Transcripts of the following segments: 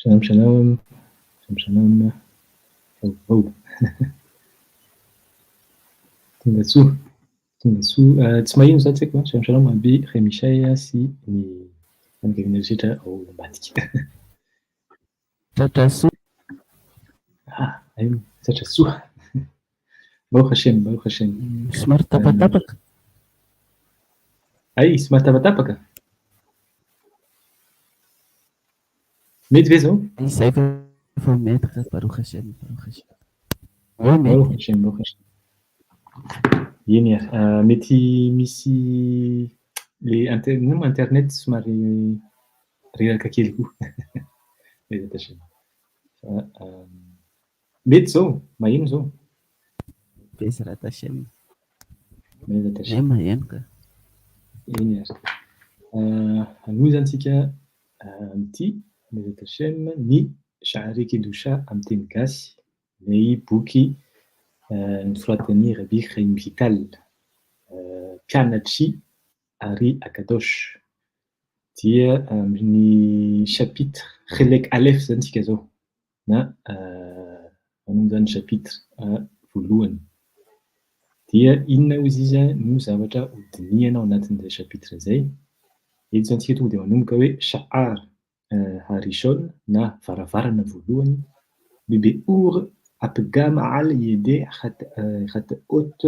Shalom, shalom. Shalom, shalom. Oh, tonga soa. Tonga soa. Tsy mahino za tsy haiko a. Shalom, shalom aby Remishay sy ny fianakaviana rehetra ao ambadika. Tratra soa. Aino, tratra soa. Baruch Hashem, Baruch Hashem. Somary tapatapaka. Ay, somary tapatapaka. Mety ve zao? Izay efa mety ka Baruch Hashem, Baruch Hashem. Eo Baruch mety. Hashem, Baruch Hashem. Eny ary mety misy le internet somary reraka kely koa. Mety Hashem. Mety zao, maheno zao. Bezrat Hashem. Mety Nay Hashem. maheno ka. Eny ary. Anohy zany tsika amin'ity Mezat Hashem ny Sha'arei Kedusha amin'ny teny gasy, ilay boky nosoratan'i Rabbi Chaim Vital, mpianatry Ari Akadosh. Dia amin'ny chapitre Chelek Aleph zany tsika zao, na manombo zany chapitre voalohany. Dia inona hozy izy no zavatra hodinihana ao anatin'izay chapitre izay. Eto zany tsika tonga dia manomboka hoe Sha'ar Harishon na varavarana voalohany, Bebe'ur Apgam al Yede Hataot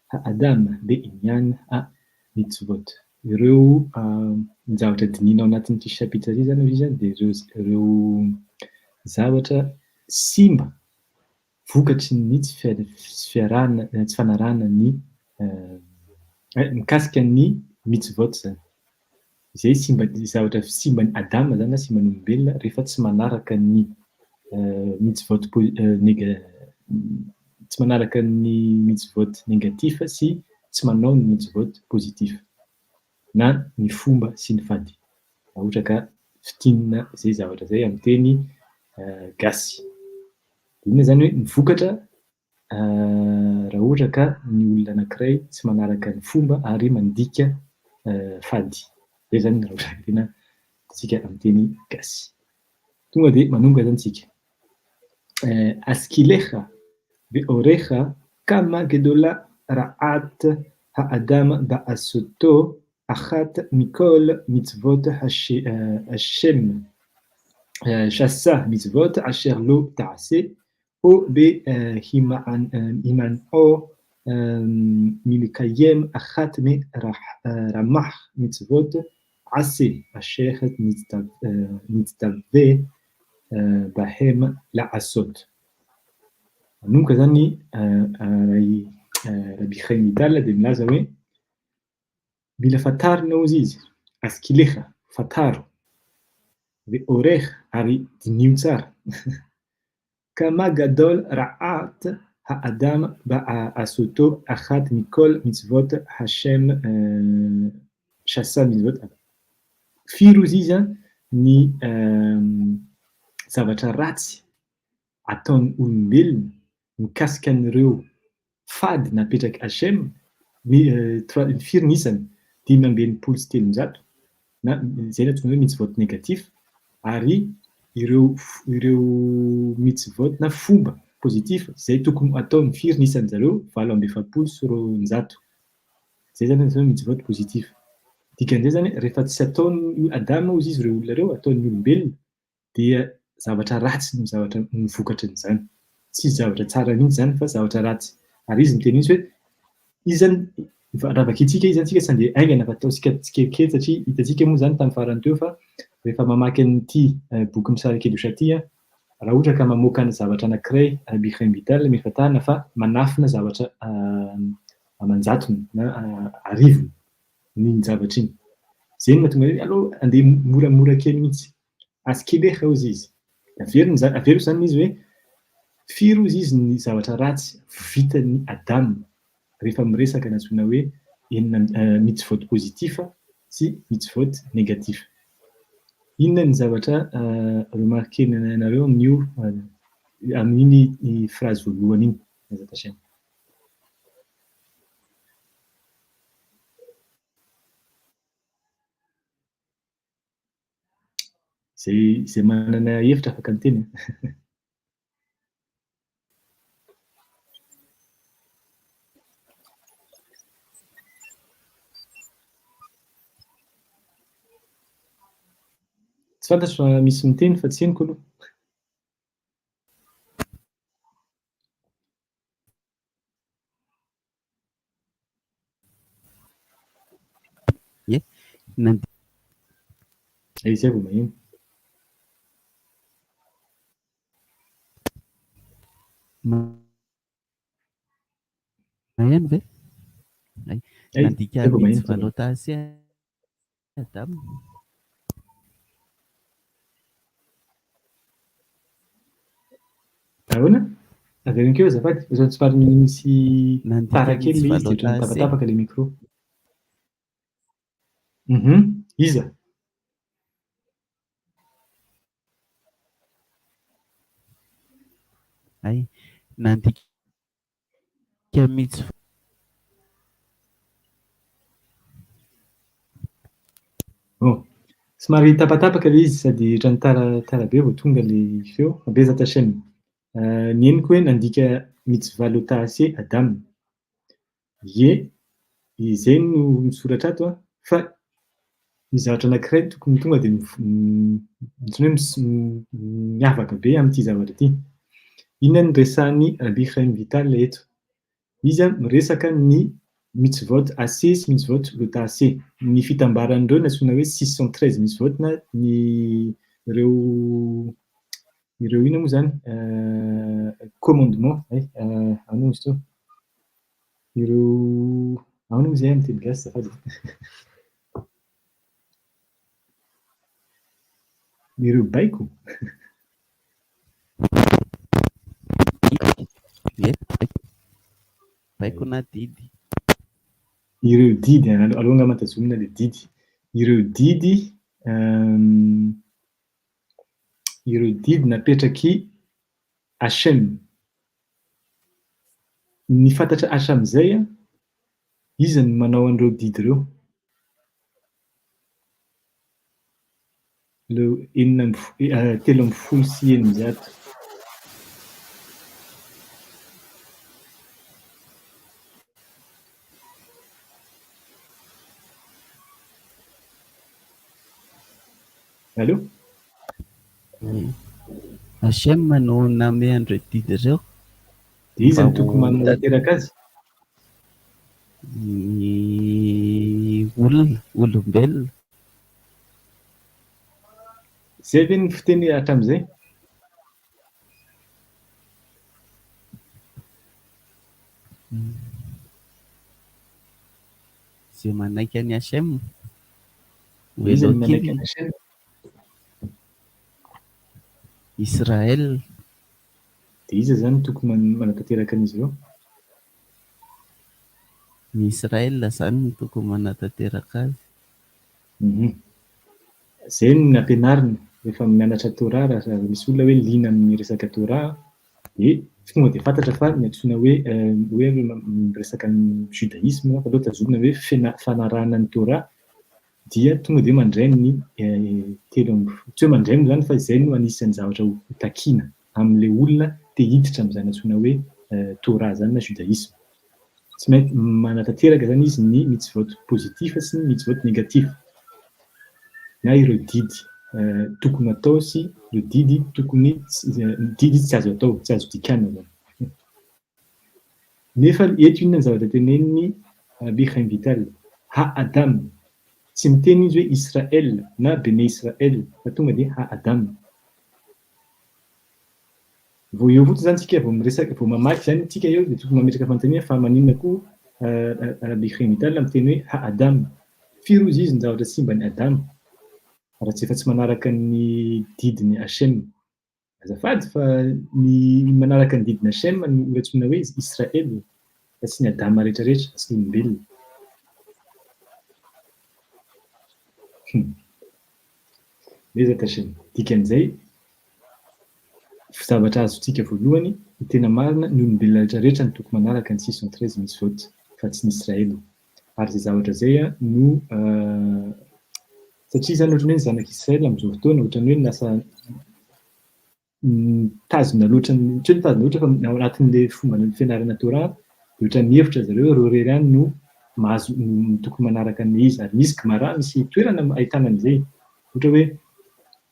Ha'adam Be'inyan Mitzvot. Ireo zavatra dinihina ao anatin'ity chapitre izy zany izy dia ireo zavatra simba vokatry ny tsy fanarahana ny mikasika ny mitzvot zany. Izay zavatra simban'ny Adama zany na simban'ny olombelona rehefa tsy manaraka ny mitzvot tsy manaraka ny mitzvot negatif sy tsy manao ny mitzvot positif na ny fomba sy ny fady. Raha ohatra ka fitinina izay zavatra izay amin'ny teny gasy. Inona zany hoe mivokatra raha ohatra ka ny olona anankiray tsy manaraka ny fomba ary mandika fady. Izay zany raha ohatra tena tsika amin'ny teny gasy. Tonga dia manomboka zany tsika. Askilecha ve'orecha kama gedola ra'at ha'adam ba'asoto achat mikol mitzvot Hashem shasa mitzvot asher lo ta'ase o behiman'o milkayem achat me ramach mitzvot ase asher mitztave bahem la'asot. Manomboka zany Rabbi Chaim Vital dia milaza hoe mila fantarina hozy izy, askilecha, fantaro, ve'orech ary dinio tsara. Kama gadol ra'at ha'adam ba'asoto achat mikol mitzvot Hashem shasa mitzvot. Firy hozy izy ny zavatra ratsy ataon'ny olombelona mikasika an'ireo fady napetraky Hashem, firy ny isany 513 na izay no atao hoe mitzvot negatif, ary ireo mitzvot na fomba positif izay tokony ataony firy ny isan'ny zareo 720. Izay zany atao hoe mitzvot positif. Dikan'izay zany rehefa tsy ataon'ny Adama hozy izy ireo olona ireo, ataon'ny olombelona, dia zavatra ratsy no zavatra mivokatra n'izany. Tsy zavatra tsara mihitsy zany fa zavatra ratsy. Ary izy miteny mihitsy hoe izy zany raha vakintsika izy zany tsika tsy andeha aingana fa ataontsika tsikelikely satria hitantsika moa zany tamin'ny farany teo fa rehefa mamaky an'ity boky Sha'arei Kedusha ity, raha ohatra ka mamoaka ny zavatra anankiray Rabbi Chaim Vital mila fantarina fa manafina zavatra amanjatony na arivony n'iny zavatra iny. Izay no mahatonga hoe allo andeha moramora kely mihitsy. Askilecha hozy izy. Averiko zany izy hoe firy hozy izy ny zavatra ratsy vitan'ny Adama rehefa miresaka ny antsoina hoe mitzvot positif sy mitzvot negatif. Inona ny zavatra remarquenareo amin'iny phrase voalohany iny. Mezat Hashem. Zay manana hevitra afaka miteny. Tsy fantatro fa misy miteny fa tsy henoko aloha. Ie, nandi Izay vao maheno. maheno ve? Ay, nandika Zay vao maheno mitsy tsara. valotasy Adamo. Ahoana? Averina keo azafady, ohatrany somary misy Nandika tara kely mitsy le izy de ohatrany valotasy. tapatapaka le micro. Iza? Ay, nandika mitsy Bon, somary tapatapaka le izy sady ohatrany tara be vao tonga le feo. Abezata chaîne. Ny henoko hoe nandika mitsy valotasy Adamo. Ie, izay no misoratra ato fa ny zavatra anankiray tokony tonga de ohatrany hoe miavaka be amin'ity zavatra ity. Inona no resahan'ny Ibrahim Vital eto? Izy miresaka ny mitsy vote AC sy mitsy vote lota AC. Ny fitambaran'ireo antsoina hoe 613 mitsy vote na ny ireo inona moa zany commandement ahoana moa izy teo? Ireo ahoana moa izay amin'ny teny gasy azafady. Ireo baiko? ie, baiko na didy. Ireo didy aloha angamba tazomina le didy. Ireo didy napetraky HM. Ny fantatra hatramin'izay izy no manao an'ireo didy ireo. Leo 3 sy 9. Allô? HM no name an'ireo didy ireo. De izy no tokony manantanteraka azy. Ny olona, olombelona. Zay ve ny fiteny hatramin'izay? Zay manaiky any HM. Izy no manaiky any HM. Israel. De iza zany tokony manatanteraka an'izy ireo? Ny Israel zany no tokony manatanteraka azy. Zay no nampianarina rehefa mianatra Torah raha misy olona hoe liana amin'ny resaka Torah de tonga de fantatra fa ny antsoina hoe miresaka ny judaisme fa aloha tazomina hoe fanarahana ny Torah dia tonga de mandray ny tsy hoe mandray moa zany fa izay no anisan'ny zavatra ho takiana amin'le olona te hiditra amin'izany antsoina hoe Torah zany na judaisme. Tsy maintsy manatanteraka zany izy ny mitsy vote positif sy ny mitsy vote négatif. Na ireo didy tokony atao sy ireo didy tokony didy tsy azo atao, tsy azo dikana zany. Nefa eto inona ny zavatra teneniny Ibrahim Vital? Ha Adam. Tsy miteny izy hoe Israel na Bene Israel fa tonga de ha Adam. Vao eo fotsiny zany tsika vao miresaka vao mamaky zany tsika eo de tokony mametraka fanontaniana fa maninona koa Ibrahim Vital miteny hoe ha Adam. Firy hozy izy ny zavatra simba ny Adam? Raha tsy efa tsy manaraka ny didiny HM. Azafady fa ny manaraka ny didiny HM no antsoina hoe Israel fa tsy ny Adama rehetrarehetra, tsy ny olombelona. Ezaka HM. Dikan'izay zavatra azontsika voalohany ny tena marina ny olombelona rehetrarehetra no tokony manaraka ny 613 misy vote fa tsy ny Israel. Ary zay zavatra zay no Satria zany ohatrany hoe ny zanak'Israela amin'izao fotoana ohatrany hoe lasa tazona loatra, tsy hoe tazona loatra fa ao anatin'ilay fomba fianarana Torah dia ohatran'ny mihevitra zareo reo irery ihany no mahazo tokony manaraka ny izy. Ary misy Gemara, misy toerana ahitana an'izay. Ohatra hoe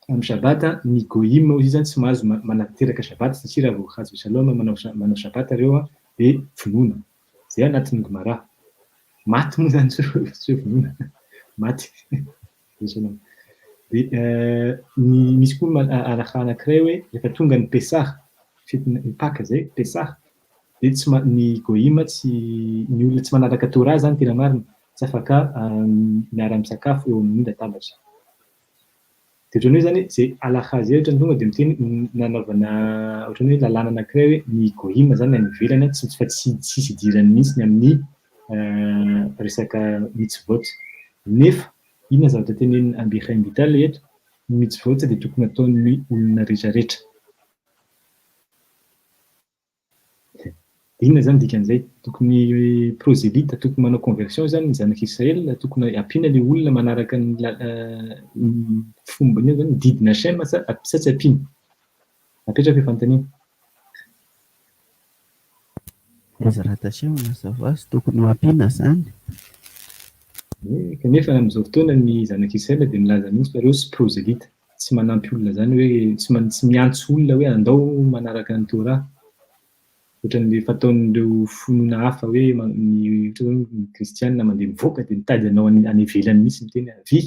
amin'ny Shabata ny goïm hoy izy tsy mahazo manateraka Shabata satria raha vao hazo Shalom manao Shabata ireo dia vonoina. Izay anatin'ny Gemara. Maty moa zany tsy hoe vonoina. Maty. Dia misy koa araha anankiray hoe rehefa tonga ny Pesach, fetin'ny Pâques zay, Pesach, dia tsy ny goïm ny olona tsy manaraka Torah zany tena marina tsy afaka miara-misakafo eo amin'ny latabatra. Dia ohatrany hoe zany izay alaha zay ohatrany tonga dia miteny nanaovana ohatrany hoe lalàna anankiray hoe ny goïm zany any ivelany fa tsy idirany mihitsy amin'ny resaka mitzvot. Nefa inona zavatra teneniny Amir Haim Vital eto, ny mitzvot dia tokony ataon'ny olona rehetrarehetra. Inona zany dikan'izay? Tokony proselita, tokony manao conversion zany ny zanak'Israel, tokony ampiana ilay olona manaraka ny fomba zany didina Hashem sa tsy ampiana? Apetraka hoe fanontaniana. Ezrat Hashem mazava sy tokony ho ampiana zany. Kanefa amin'izao fotoana ny zanak'Israel dia milaza mihitsy fa ireo sy proselita, tsy manampy olona zany hoe tsy miantso olona hoe andao manaraka ny Torah. Ohatran'ilay fataon'ireo finoana hafa hoe ny kristianina mandeha mivoaka dia mitady anao any ivelany mihitsy miteny vy,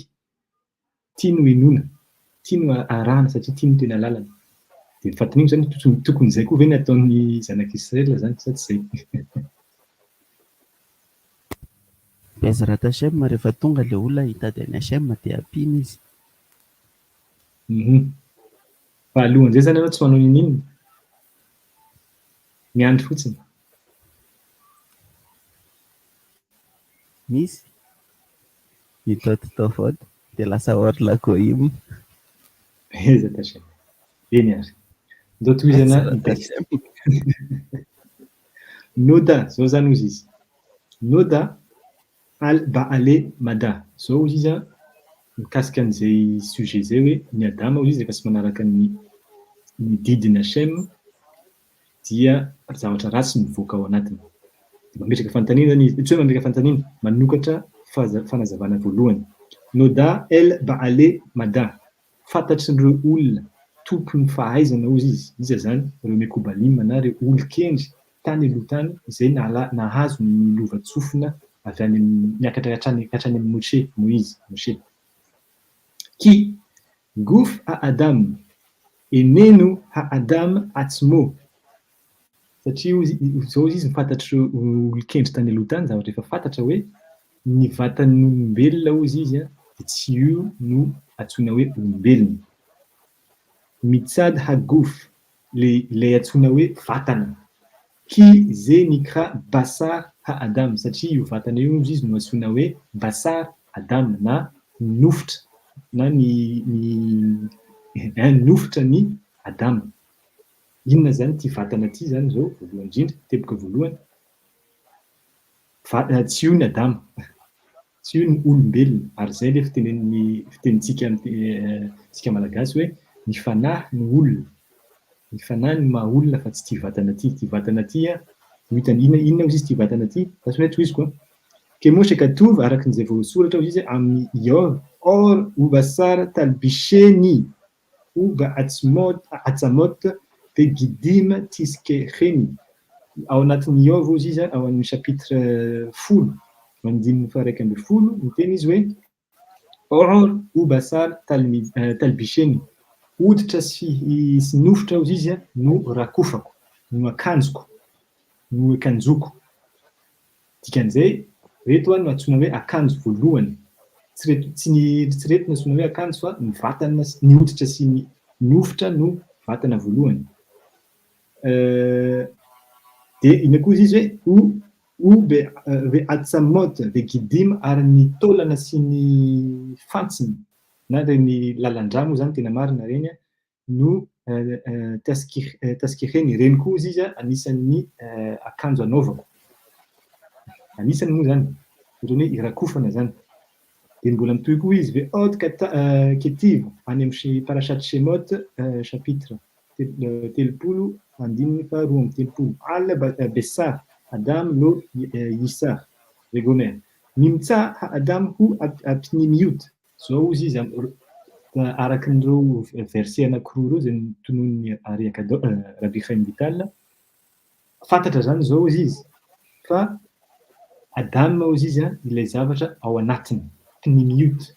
tia no hinoana, tia no arahana satria tia no tena lalana. Dia fantaniana zany tokony izay koa ve ny ataon'ny zanak'Israel zany sa tsy izay? Ezrat Hashem rehefa tonga ilay olona hitady any Hashem dia ampiana izy. Fa alohan'izay zany ianao tsy manao ninina. Miandry fotsiny. Misy mitototofot dia lasa orla goïm. Ezrat Hashem. Eny ary. Ndao tohizana ny texte. Noda, zao zany hozy izy. Noda al-Ba'ale Mada. Zao hozy izy mikasika an'izay sujet zay hoe ny Adama hozy izy rehefa tsy manaraka ny didina Hashem dia zavatra ratsy mivoaka ao anatiny. Mametraka fanontaniana zany izy, tsy hoe mametraka fanontaniana, manokatra fanazavana voalohany. Noda el-Ba'ale Mada. Fantatrin'ireo olona tompon'ny fahaizana hozy izy. Iza zany ireo Mekobalim na ireo olon-kendry tany aloha tany izay nahazo ny lova-tsofina avy any miakatra hatrany amin'ny Moshe. Ki guf ha-Adam eneno ha-Adam atzmo. Satria izao izy mifantatry olon-kendry tany aloha tany, zavatra efa fantatra hoe ny vatan'ny olombelona hozy izy dia tsy io no antsoina hoe olombelona. Mitsad haguf, ilay antsoina hoe vatana. Ki ze nikra basar ha-Adam, satria io vatana io izy no antsoina hoe basar Adam na nofitra na ny nofitra ny Adam. Inona zany ty vatana ty zany zao voalohany indrindra, teboka voalohany. Tsy io ny Adama, tsy io ny olombelona, ary zay ilay fitenintsika malagasy hoe ny fanahy ny olona. Ny fanahy ny maha olona fa tsy ty vatana ty. Ty vatana ty hitany inona hozy izy ty vatana ty? Tasy hoe tohiziko ke moshe katov arakin'izay voasoratra hozy izy amin'ny Iov or ubasar talbisheni uba atzamot de gidim tiskecheni. Ao anatin'ny Iov hozy izy ao amin'ny chapitre 10 1:10 miteny izy hoe or ubasar talbisheni. Hoditra sy nofitra hozy izy no rakofako, no akanjoko, no akanjoko. Dikan'izay, reto no antsoina hoe akanjo voalohany. Tsy reto no antsoina hoe akanjo fa ny vatana, ny hoditra sy ny nofitra no vatana voalohany. Dia ina koa izy hoe be atsamot ve gidim ary ny taolana sy ny fantsiny na ny lalan-drano zany tena marina reny no taskireny reny koa izy anisan'ny akanjo anaovako. Anisany moa zany, ohatrany hoe irakofana zany. dia mbola mitohy koa izy ve ôd ketivo any amin'ny parashat Shemot chapitre telopolo andininy faharoa amby telopolo al besar Adam lo Yisar Regomer nimtsa Adam ho apnimiut zao izy izy araky nireo verset anankiroa ireo zay notonon'ny Rabbi Chaim Vital fantatra zany zao izy izy fa Adam izy izy ilay zavatra ao anatiny pnimiut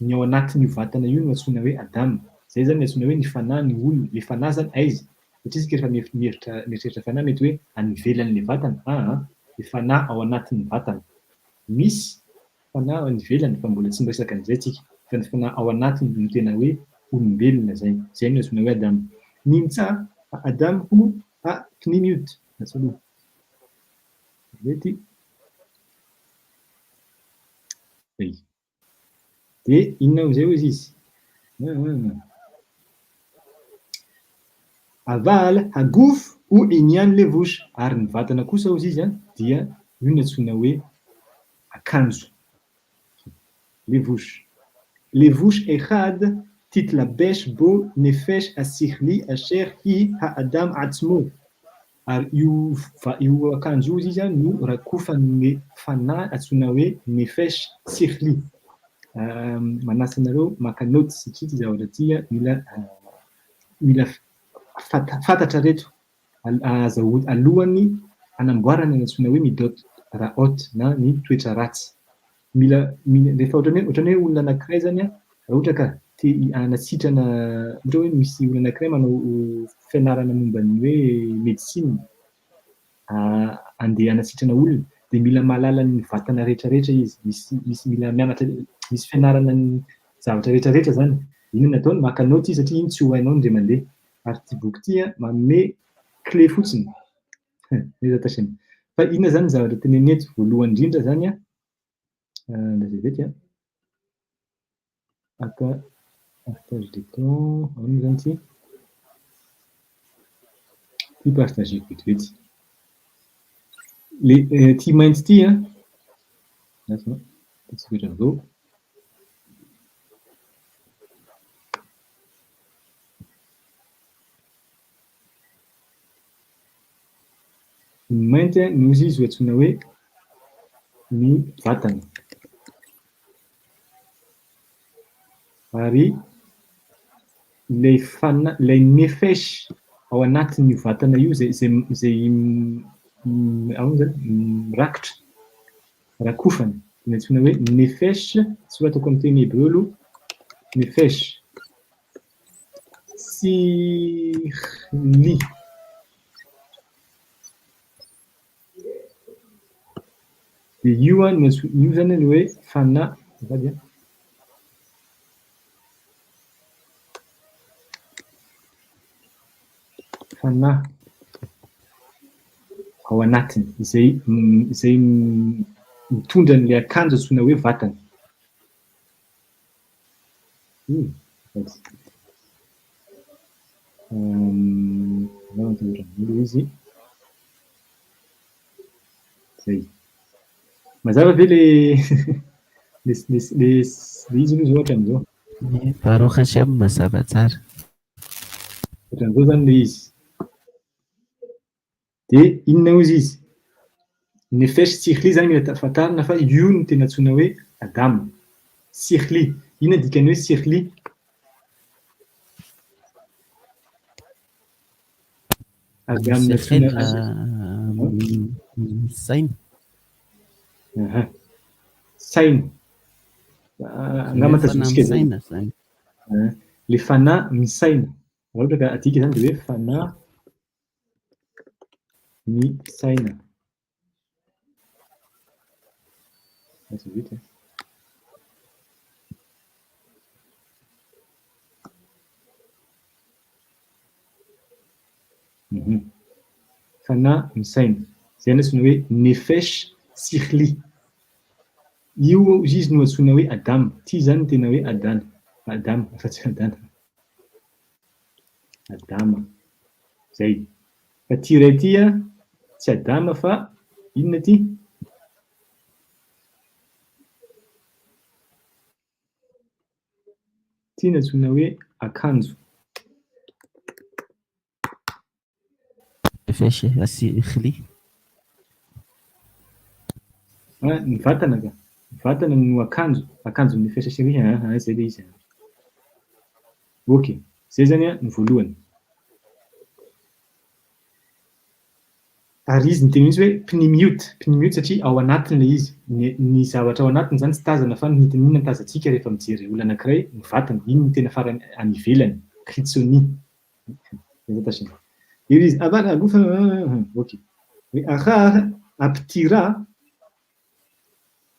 ny ao anatin'io vatana io no antsoina hoe Adam zay zany antsoina hoe ny fanahy ny olona le fanahy zany aiza satria isika rehefa mieritreritra fanahy mety hoe any ivelan'le vatana le fanahy ao anatin'ny vatana misy fanahy any ivelany fa mbola tsy miresaka an'izay tsika fa ny fanahy ao anatiny no tena hoe olombelona zay no antsoina hoe Adam nimtsa Adam ho pnimiut atsaloha mety dia inona am'izay ho izy izy aval haguf ou inyan levush ary ny vatana kosa ho izy izy dia io no antsoina hoe akanjo levush levush echad titlabesh bo nefesh asichli asher hi ha-adam atzmo ary io akanjo io izy izy no rakofan'ny fanahy antsoina hoe nefesh sichli manasa anareo maka note satria ty zavatra ty mila fantatra reto alohany anamboarana ny antsoina hoe midot raot na ny toetra ratsy mila rehefa ohatrany hoe olona anankiray zany raha ohatra ka te hanasitrana ohatra hoe misy olona anankiray manao fianarana momban'ny hoe medicine andeha hanasitrana olona dia mila mahalala ny vatana rehetrarehetra izy misy mila mianatra misy fianarana ny zavatra rehetrarehetra zany iny nataony maka note izy satria iny tsy ho hainao ndray mandeha ary ty boky ty manome clé fotsiny mezatashiny fa inona zany zavatra teneny eto voalohany indrindra zany ndazavety partage d'écran ano zany ty partage vetivety le ty mainty ty tsy vetra zao ny mainty no izy izy ho antsoina hoe ny vatana ary ilay nefesh ao anatin'io vatana io zay ao zany mirakitra rakofana ny antsoina hoe nefesh soratako amin'ny teny hébreu aloha nefesh sichli dia io zany ny hoe fanahy vady fanahy ao anatiny izay mitondra n'ilay akanjo antsoina hoe vatana izy zay mazava ve le izy aloha zao ohatran'izao Baruch Hashem mazava tsara ohatran'izao zany le izy dia inona ho izy nefesh sichli zany mila fantarina fa io no tena antsoina hoe Adam sichli inona dikany hoe sichli avy amin'ny antsoina saina saina angamba tazomitsika zay le fanahy misaina raha ohatra ka adika zany dia hoe fanahy misaina fanahy misaina zay no antsoina hoe nefesh sichli io izy no antsoina hoe Adam ty zany no tena hoe Adam fa tsy Adama zay fa ty ray ty tsy Adama fa inona ty ty natsoina hoe akanjo. Fesy asiry. Ny vatana ka, ny vatana no akanjo, akanjon'ny fesasirihana zay le izy. Ok, zay zany ny voalohany. Ary izy niteny mihitsy hoe pneumote satria ao anatiny le izy. Ny zavatra ao anatiny zany tsy tazana fa inona tazantsika rehefa mijery olona anankiray ny vatany, iny no tena farany any ivelany, crypsonie. Io izy avana alofa ok. Aha apitira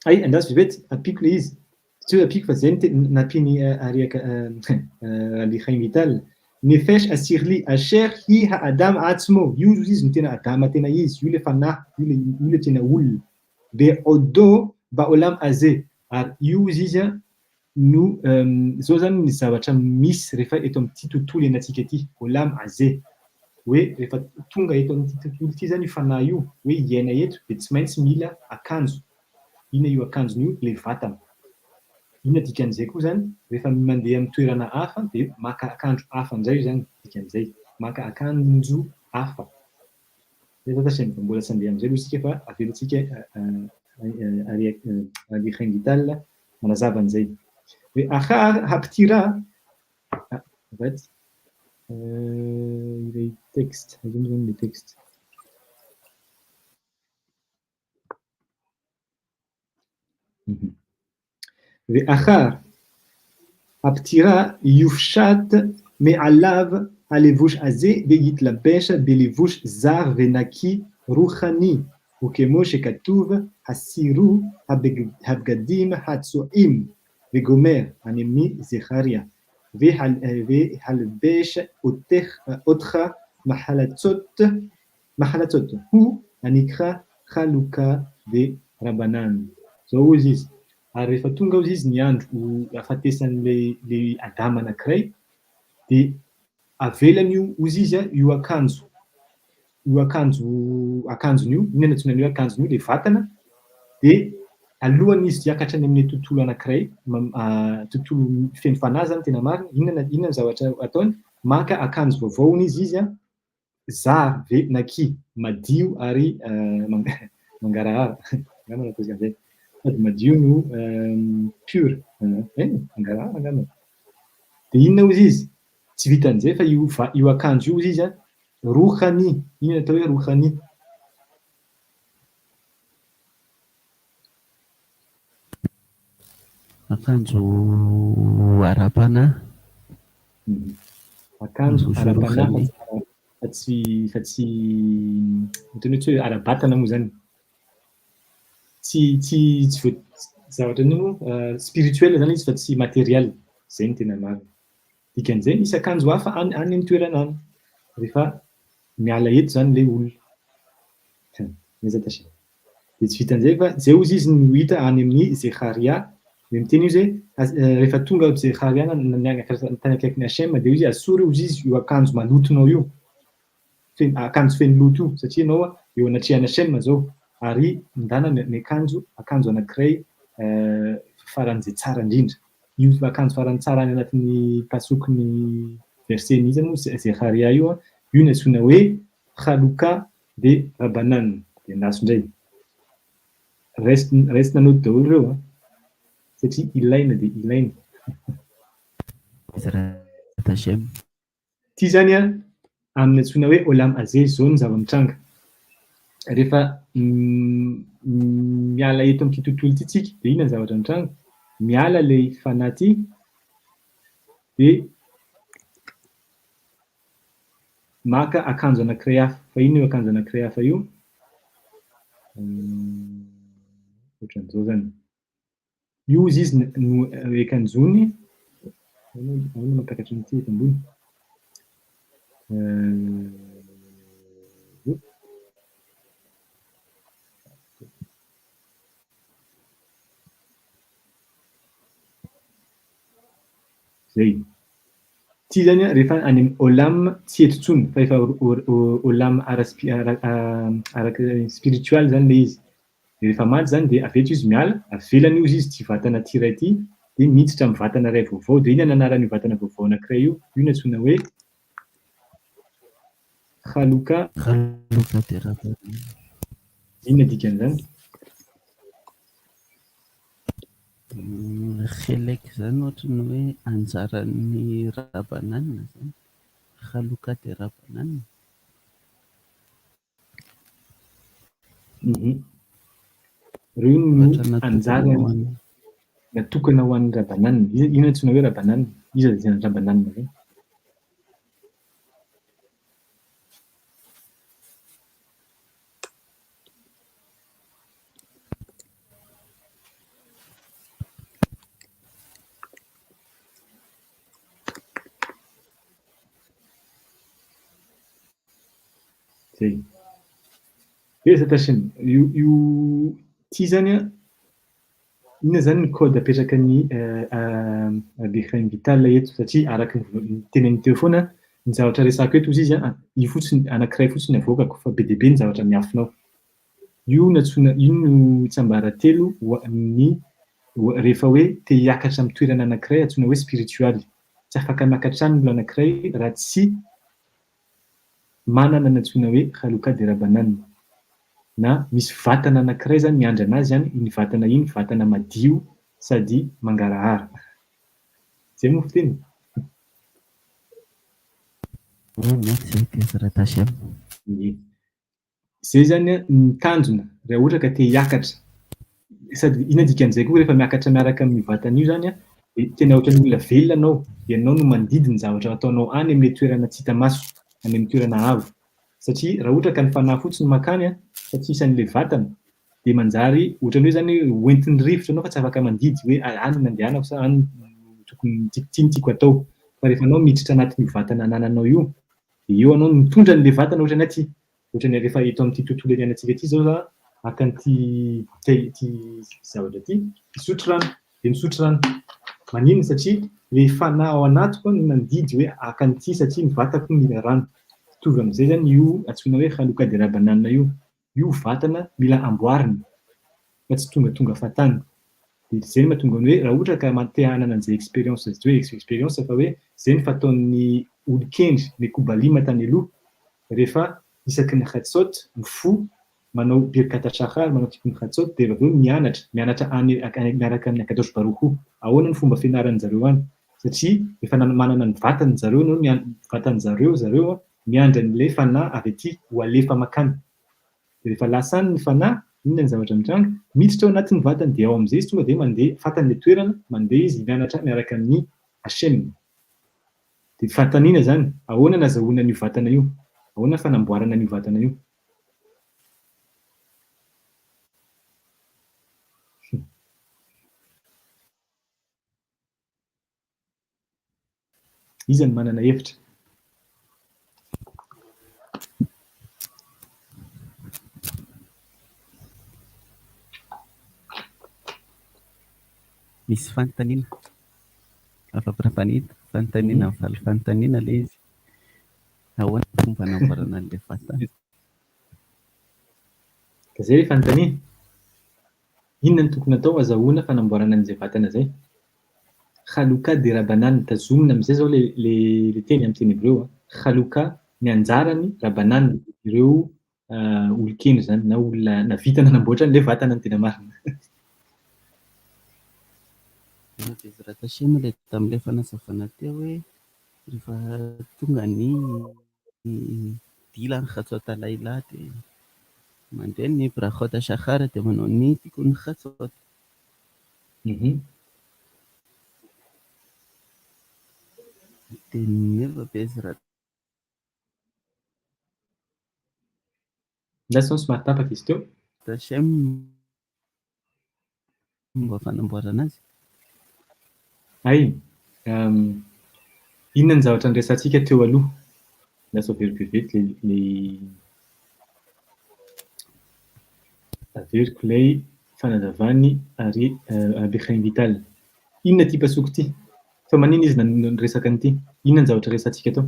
ay andraso vivety apiko le izy. Tsy hoe apiko fa zay nampiny ariaka alihany vital. Ny fesh asirli asher hi ha adam atsmo. Io izy no tena adama tena izy, io le fanahy, io le tena olona. De odo ba olam aze. Ary io izy no zao zany ny zavatra misy rehefa eto amin'ity tontolo iainantsika ity, olam aze. Hoe rehefa tonga eto amin'ity tontolo ity zany io fanahy io, hoe iaina eto de tsy maintsy mila akanjo. Inona io akanjon'io? Le vatana. Inona dikan'izay koa zany? Rehefa mandeha amin'ny toerana hafa de maka akanjo hafa indray zany dikan'izay. Maka akanjo hafa. Mbola tsy andeha amin'izay aloha isika fa avelantsika alihany vital manazava an'izay. Hoe aha hapitira vaty ilay texte, ino zany le texte. Aha aptira yufshat me alav alevush aze de yitlabesha belevush zar venaki ruhani ukemo shekatuv hasiru habgadim hatsoim vegomer anemi zecharia ve halbesh otcha mahalatsot hu anikra chaluka ve rabanan. Zao izy izy. Ary rehefa tonga izy ny andro ahafatesan'le adama anankiray de avelany io ozy izy io akanjo. Io akanjon'io, inona antsoina io akanjon'io le vatana de alohan'izy hiakatra any amin'ny tontolo anankiray, tontolo feno fanahy zany tena marina, inona ny zavatra ataony? Maka akanjo vaovao izy zar ve naki madio ary mangarahara. Sady madio no pure. Mangarahara angamba. De inona ozy izy? Tsy vitan'izay fa io akanjo io izy ruhani. Inona atao hoe ruhani? Akanjo ara-panahy. Akanjo ara-panahy fa tsy miteny hoe ara-batana moa zany. Tsy zavatra ino spirituel zany izy fa tsy materiel. Zay no tena marina. Dikan'izay misy akanjo hafa any amin'ny toerana any. Rehefa miala eto zany le olona. De tsy vitan'izay fa zay ozy izy no hita any amin'ny Zecharia. De miteny izy hoe rehefa tonga Zecharia tany akaikin'ny Hashem de izy asory ozy izy io akanjo malotonao io. Akanjo feno loto io satria ianao eo anatrehan'ny Hashem zao. Ary mindana ny akanjo anankiray faran'izay tsara indrindra. Io akanjo farany tsara any anatin'ny pasokiny verset-n'izy moa Zecharia io no antsoina hoe chaluka de rabanan. De andaso indray. Raisina anao daholo ireo satria ilaina de ilaina. Ty zany amin'ny antsoina hoe olam aze zao ny zava-mitranga. Rehefa miala eto amin'ity tontolo ity tsika de inona ny zavatra mitranga? Miala le fanahy ty de maka akanjo anankiray hafa. Fa inona io akanjo anankiray hafa io? Ohatran'izao zany. Io izy no ekanjony. Ahoana mampiakatra an'ity eto ambony? Zay. Ty zany rehefa any amin'ny olam tsy eto intsony fa efa olam araka spiritual zany le izy. De rehefa maty zany de avy eto izy miala, avelany io izy tsy vatana ity ray ity dia miditra amin'ny vatana iray vaovao. Dia inona ny anaran'io vatana vaovao anankiray io? Io no antsoina hoe Chaluka. Chaluka de Rabanane. Inona dikan'izany? Khelek zany ohatran'ny hoe anjaran'ny rabanane zany. Chaluka de Rabanane. Reo no Ohatra natokana ho anjarany an'ny natokana ho an'ny rabanane. Inona antsoina hoe rabanane? Iza izany rabanane zany? Zay. Eza Tachim, io ity zany a, inona zany ny code apetrakan'ny Birahim Vital eto satria araky ny teneniny teo foana ny zavatra resahako eto ozy izy a, io fotsiny anankiray fotsiny avoakako fa be dia be ny zavatra miafinao. Io no antsoina, io no tsiambaratelo ny rehefa hoe te hiakatra amin'ny toerana anankiray antsoina hoe spiritualy. Tsy afaka miakatra any ny olona anankiray raha tsy manana ny antsoina hoe Chaluka de Rabanane. Na misy vatana anankiray zany miandry anazy zany, iny vatana iny vatana madio sady mangarahara. Zay moa fiteny. Merci Bezra Tachem. Zay zany a ny tanjona raha ohatra ka te hiakatra. Sady inona dikan'izay koa rehefa miakatra miaraka amin'ny vatana io zany a, dia tena ohatran'ny olona velona anao, ianao no mandidy ny zavatra ataonao any amin'ilay toerana tsy hita maso, any amin'ny toerana avo. Satria raha ohatra ka ny fanahy fotsiny makany a, fa tsisy an'ilay vatana, dia manjary ohatran'ny hoe zany hoentin'ny rivotra anao fa tsy afaka mandidy hoe any no andehanako sa any tokony ty no tiako atao. Fa rehefa anao miditra anatin'io vatana anananao io, dia eo anao mitondra an'ilay vatana ohatran'ny aty. Ohatran'ny rehefa eto amin'ity tontolo iainantsika ity zao za haka an'ity zavatra ity, misotro rano, dia misotro rano. Maninona? Satria ilay fanahy ao anatiko no mandidy hoe haka an'ity satria ny vatako mila rano. Mitovy amin'izay zany io antsoina hoe Chaluka de Rabanane io. Io vatana mila amboarina fa tsy tonga fatana. Dia zay no mahatonga ny hoe raha ohatra ka te hanana an'izay expérience, tsy hoe expérience fa hoe zay ny fataon'ny olon-kendry ny Kobalima tany aloha rehefa isaky ny Hatsot mifoha manao Birkata Shahar, manao tikkun Hatsot, dia avy eo mianatra miaraka amin'ny Akadosh Baruch Hu. Ahoana ny fomba fianaran'zareo any? Satria efa manana ny vatany zareo, zareo miandry an'ilay fanahy avy aty ho alefa makany. Dia rehefa lasa any ny fanahy, inona ny zavatra mitranga? Miditra ao anatin'ny vatany, dia ao amin'izay izy tonga dia mandeha fatan'ilay toerana, mandeha izy mianatra miaraka amin'ny Hashem. Dia fatanina zany, ahoana nazahoana an'io vatana io? Ahoana ny fanamboarana an'io vatana io? Iza ny manana hevitra? Misy fanontaniana. Afa-pirampanida, fanontaniana mivaly fanontaniana ilay izy. Ahoana ny fomba hanamboarana an'ilay vatana? Zay ilay fanontaniana. Inona ny tokony atao azahoana fanamboarana an'izay vatana izay? Chaluka de Rabanane, tazomina amin'izay zao le teny amin'ny teny hebreo. Chaluka ny anjarany, Rabanane ireo olon-kendry zany na olona navita nanamboatra an'ilay vatana ny tena marina. Bezra Tachem ilay tamin'ilay fanazavana teo hoe rehefa tonga ny dilany Hatsot Laila dia mandeha ny Birachota Shahar dia manao ny tikkun Hatsot. Dia neva Bezra Lasa somary tapaka izy teo. Tachem mba fanamboarana azy. Hay, inona ny zavatra niresantsika teo aloha? Lasa averiko ilay averiko ilay fanazavany ary Birahim Vital. Inona ty pasoko ty? Fa maninona izy niresaka an'ity? Inona ny zavatra resantsika tao?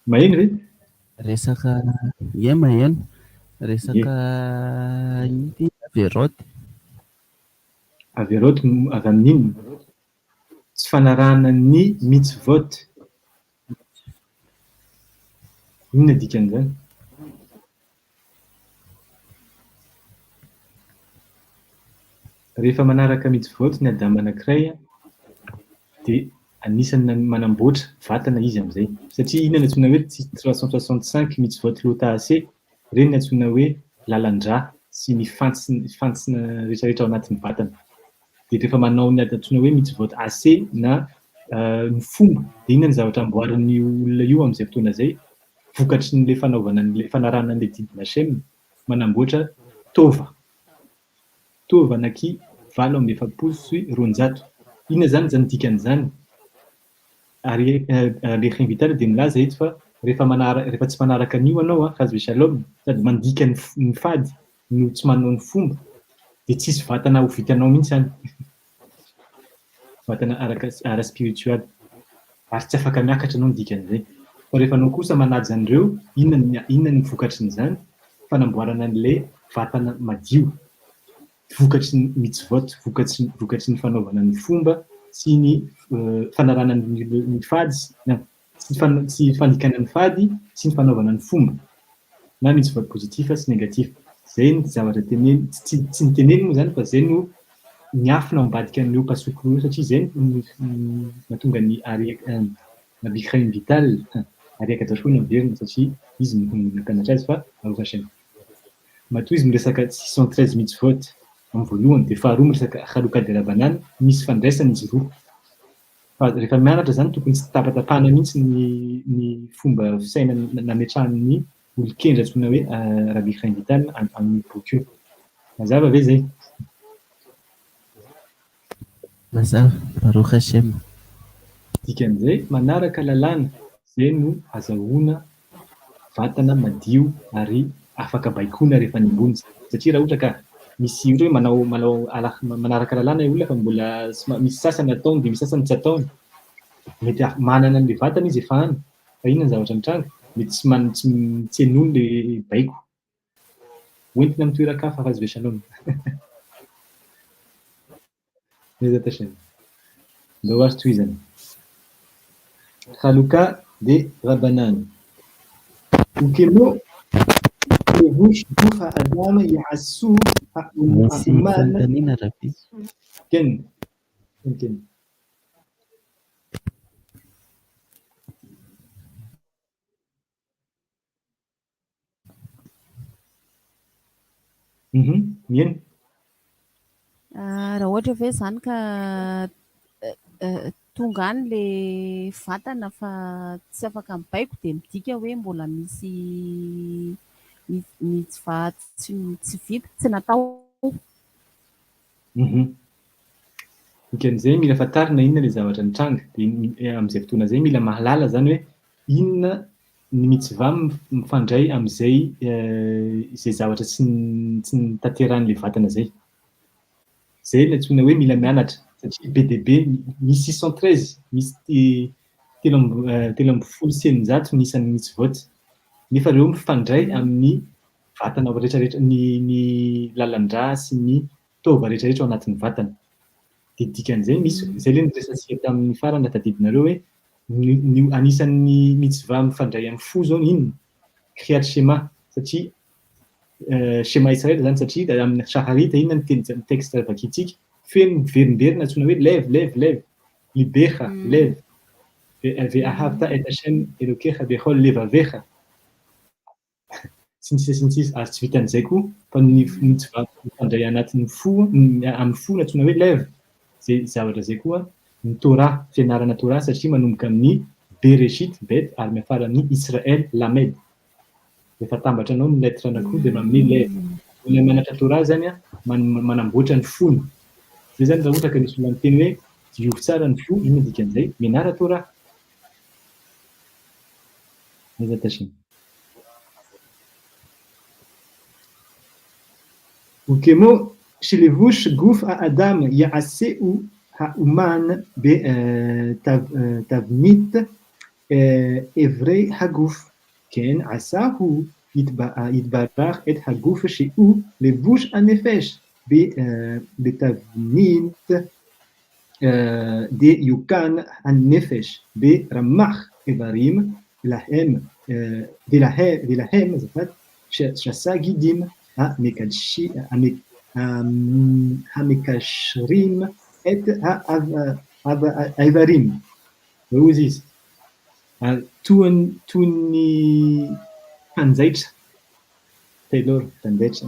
Maheno ve? Resaka ie maheno. Resaka Ie. ino ty Averoty. Averoty avy amin'inona? Tsy fanarahana ny mitzvot. Inona dikan'izany? Rehefa manaraka mitzvot ny adamo anankiray dia anisany manamboatra vatana izy amin'izay. Satria inona no antsoina hoe 365 mitzvot lotase, ireny no antsoina hoe lalan-drà sy ny fantsina rehetrarehetra ao anatin'ny vatana. Dia rehefa manao ny antsoina hoe mitzvot ase na ny fomba, dia inona ny zavatra amboarin'ny olona io amin'izay fotoana izay, vokatry n'ilay fanaovana an'ilay fanarahana an'ilay didina Hashem, manamboatra tova. Tova anaky 750. Inona zany zany dikan'izany? Ary le Chaim Vital dia milaza eto fa rehefa tsy manaraka an'io anao chaz veshalom, sady mandika ny fady no tsy manao ny fomba, dia tsisy vatana ho vitanao mihitsy any. Vatana ara-spiritual. Ary tsy afaka miakatra anao ny dikan'izay. Fa rehefa anao kosa manaja an'ireo, inona ny vokatry n'izany? Fanamboarana an'ilay vatana madio. Vokatry ny mitzvot, vokatry ny fanaovana ny fomba sy ny fanarahana ny fady, sy fandikana ny fady sy ny fanaovana ny fomba. Na mitzvot positif sy négatif. Zay ny zavatra teneny, tsy ny teneny moa zany fa zay no miafina ambadika an'ireo pasoko ireo satria zay no mahatonga ny Rabbi Chaim Vital ariaka daholy miverina satria izy no nampianatra azy fa Baruch Hashem. Matoa izy miresaka 613 mitzvot amin'ny voalohany, dia faharoa miresaka Chaluka de Rabbanan, misy fandraisana izy roa. Fa rehefa mianatra zany tokony tsy tapatapahana mihitsy ny fomba fisaina nametrahan'ny olon-kendra antsoina hoe Rabbi Chaim Vital amin'ny boky io. Mazava ve zay? Mazava, Baruch Hashem. Dikan'izay manaraka lalàna, zay no azahoana vatana madio ary afaka baikoina rehefa ny ambony. Satria raha ohatra ka misy ohatra hoe manaraka lalàna olona fa mbola misy sasany ataony dia misy sasany tsy ataony, mety manana an'ilay vatana izy efa any, fa inona ny zavatra mitranga? Mety tsy henoiny ilay baiko. Hoentina amin'ny toeran-kafa chaz veshalom. Bezat Hashem. Mba ho azo tohizana. Chaluka de Rabbanan. Ukemo levush guf ha'adam ya'asu ha'uman. Fanontaniana Rabbi. Ken. Mieno. Raha ohatra hoe zany ka tonga any le vatana fa tsy afaka mibaiko dia midika hoe mbola misy tsy vita, tsy natao. Dikan'izay mila fantarina inona ilay zavatra mitranga. Dia amin'izay fotoana izay mila mahalala zany hoe inona ny mitzva mifandray amin'izay izay zavatra tsy nitanterahan'ilay vatana izay. Zay no antsoina hoe mila mianatra satria be dia be misy 613, misy 370 ny isan'ny mitzvot. Nefa ireo mifandray amin'ny vatana rehetrarehetra, ny lalan-drà sy ny tova rehetrarehetra ao anatin'ny vatana. Dia dikan'izay misy izay ilay niresantsika tamin'ny farany tadidinareo hoe anisan'ny mitzva mifandray amin'ny fo zao inona? Kriyat Shema, satria Shema Israel zany satria amin'ny Shaharita inona ny texte vakitsiaka feno miverimberina antsoina hoe lève, libecha, lève. Ve'ahavta et Hashem Elokecha bechol levavecha. Sy ny sisa ary tsy vitan'izay koa fa ny mitzva mifandray anatin'ny fo, amin'ny fo antsoina hoe lève. Zay zavatra zay koa ny Torah, fianarana Torah satria manomboka amin'ny Bereshit bet ary miafara amin'ny Israel lamed. Rehefa tambatra anao ny lettre anankiroa dia manome lève. Ilay mianatra Torah zany manamboatra ny fony. Zay zany raha ohatra ka nisy olona miteny hoe diovy tsara ny fo, inona dikan'izay? Mianara Torah. Bezat Hashem. Ukemo shelevush guf ha'adam ya'aseu ha'uman betavnit إفري حقوف كان عساه يتبرع إد حقوف شيء لبوش أنفاش بتبنين دي يكان النفش برمخ إبريم لهم دي لهم زفت شسا جديم مكشي همكشريم إت إبريم روزيس توني فانزيت تايلور فانزيت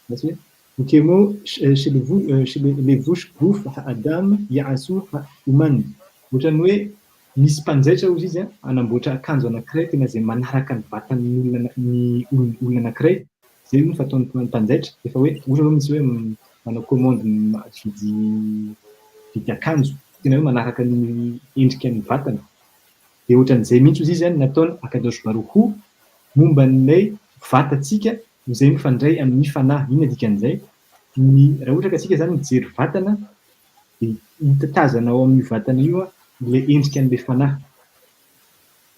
ماشي وكيمو شبه جوف Adam Yasu Uman ohatran'ny hoe misy mpanjaitra ozy izy anamboatra akanjo anankiray tena izay manaraka ny vatan'ny olona anankiray zay no fataony mpanjaitra efa hoe ohatra hoe misy hoe manao commande vidy akanjo tena hoe manaraka ny endrika ny vatany dia ohatran'izay mihitsy izy zany nataony Akadosh Baruch Hu momba n'ilay vatantsika izay mifandray amin'ny fanahy. Inona dikan'izay? Raha ohatra ka antsika zany mijery vatana dia hita tazana ao amin'io vatana io ilay endrika an'ilay fanahy.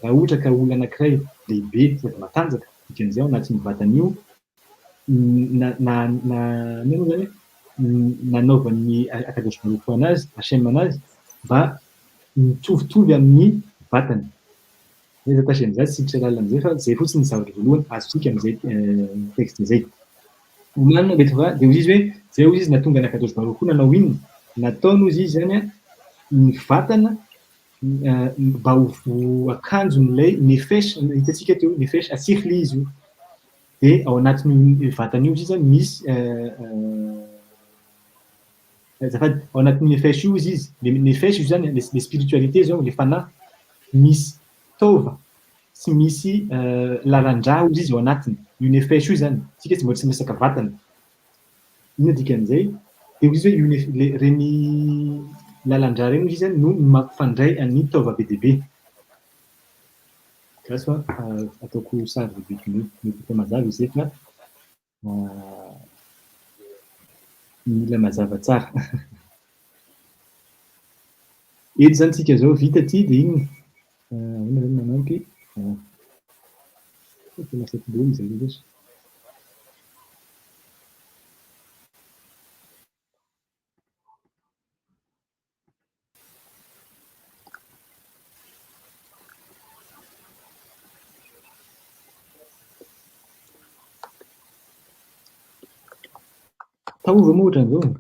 Raha ohatra ka olona anankiray lehibe sady matanjaka dikan'izay ao anatin'ny vatana io nanaovan'ny Akadosh Baruch Hu anazy, Hashem anazy mba mitovitovy amin'ny vatany. Iza Hashem zany tsy lalina amin'izay fa zay fotsiny ny zavatra voalohany azontsika amin'izay texte izay. Omanina mety va dia hozy izy hoe zay hozy izy nahatonga an'Akadosh Baruch Hu nanao inona? Nataony hozy izy zany ny vatana mba ho akanjon'ilay nefesh hitantsika teo nefesh asikhly izy io. Dia ao anatin'ny vatana io izy zany misy azafady ao anatin'ny nefesh io izy le nefesh io zany le spiritualité zao le fanahy misy tova sy misy lalan-drà hozy izy ao anatiny io nefesh io zany tsika tsy mbola tsy miresaka vatana. Inona dikan'izay? Dia hozy hoe io reny lalan-drà reny hozy zany no mampifandray an'ny tova be dia be. Gasy fa ataoko sary bibikiny mety efa mazava izy fa mila mazava tsara. Eto zany tsika zao vita ty dia iny inona zany manampy tena sekombony izay loatra. Taova moa ohatran'izao.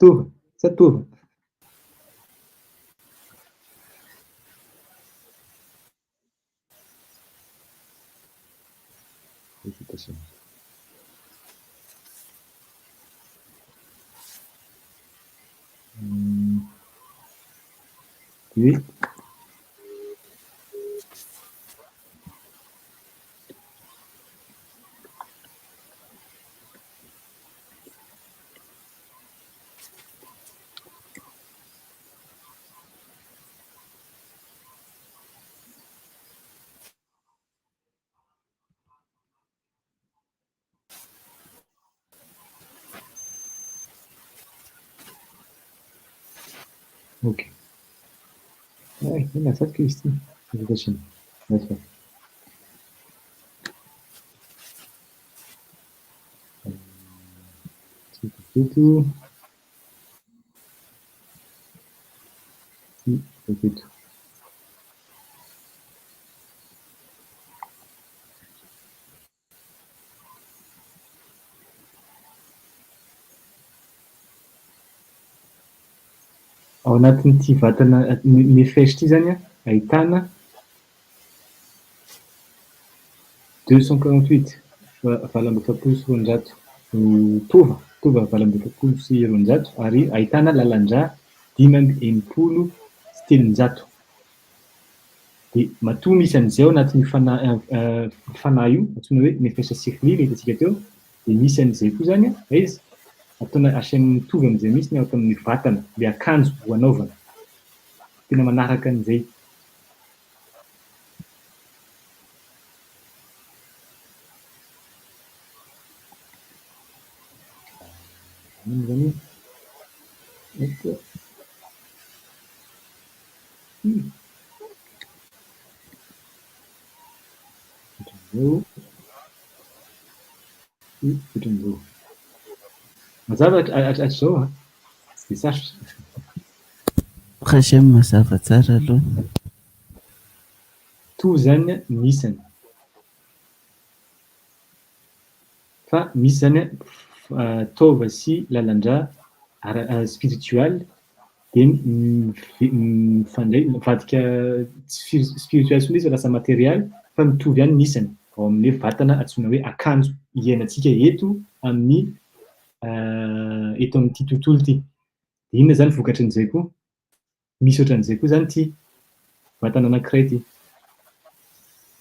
Tova, sa tova? Oui. Ok. Ouais, il a ça que ici. D'accord. Tout. Si, tout. Ao anatin'ity vatana nefesh ity zany ahitana 248 valo amby efapolo sy roanjato tova valo amby efapolo sy roanjato ary ahitana lalan-drà dimy amby enimpolo sy telonjato. Dia matoa misy an'izay ao anatin'ny fanahy io antsoina hoe nefesh asikhly ilay hitantsika teo dia misy an'izay koa zany izy ataona Hashem mitovy amin'izay mihitsy ny ao amin'ny vatana ilay akanjo ho anaovana tena manaraka an'izay. Zany eto Ohatran'izao. Mazava hatrizao tsy de sarotra. Hachem mazava tsara aloha. To zany misany. Fa misy zany taova sy lalandrà spiritual de mifandray mivadika spirituel sy izy lasa material fa mitovy ihany nisany ao amin'le vatana antsoina hoe akanjo iainantsika eto amin'ny eto amin'ity tontolo ity. De inona zany vokatran'izay koa? Misy ohatran'izay koa zany ty vatana anankiray ty.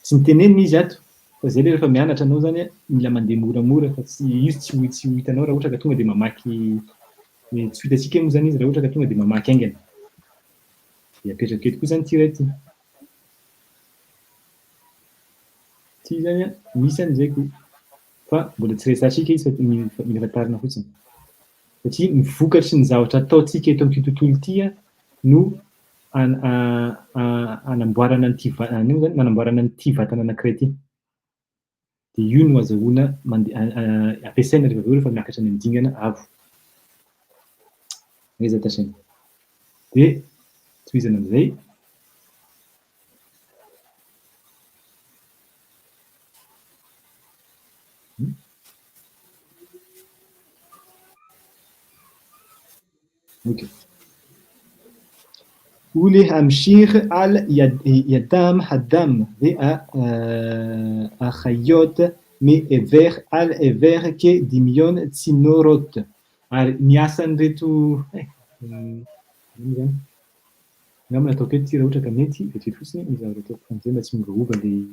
Tsy nitenenina izy ato fa zay le rehefa mianatra anao zany mila mandeha moramora fa io tsy ho hitanao raha ohatra ka tonga de mamaky tsy ho hitantsika moa zany izy raha ohatra ka tonga de mamaky aingana. De apetraka eto koa zany ty iray ty. Ty zany misy an'izay koa fa mbola tsy resansika izy fa mila fantarina fotsiny. Satria ny vokatry ny zavatra ataontsika eto amin'ity tontolo ity no anamboarana an'ity nanamboarana an'ity vatana anankiray ity. De io no azahoana ampiasaina rehefa miakatra any amin'ny dingana avo. Aiza tasaina. De tohizana amin'izay. Ok. وله أمشير على يدام حدام في أخيوت مي إفر على إفر كي ديميون تسينوروت على نياسان ريتو نعم نتوقع تيرا وجه كميتي في تفوسني إذا رتوق خمسة ما تسمع جروب اللي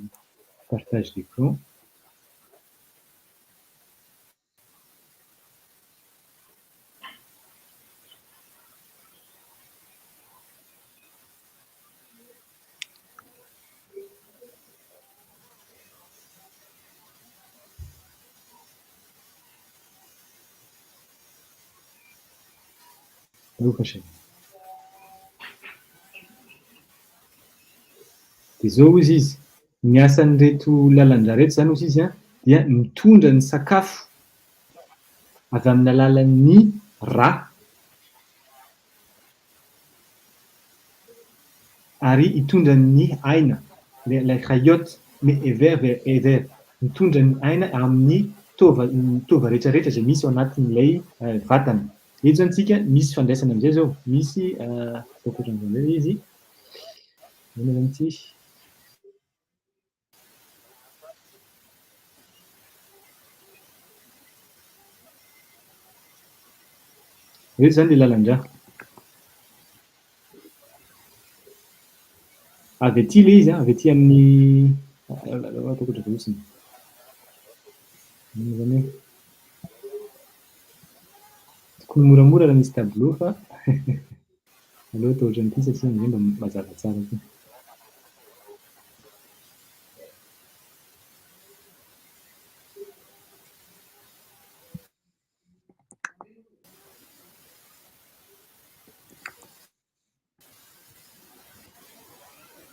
partage d'écran. De zao izy izy ny asan'ireto lalandrà reto zany izy izy dia mitondra ny sakafo avy amin'ny alalan'ny rà ary hitondra ny aina la chayote mais ever vers ever mitondra ny aina amin'ny tova rehetrarehetra zay misy ao anatin'ilay vatana. Eto zany tsika misy fandraisana amin'izay zao misy ohatran'izay izy ino zany ty reto zany le lalandrà avy aty le izy avy aty amin'ny ataoko ohatravotsiny zany hoe tokony moramora raha misy tableau fa aleo atao ohatran'ity satria am'zay mba mazava tsara ty.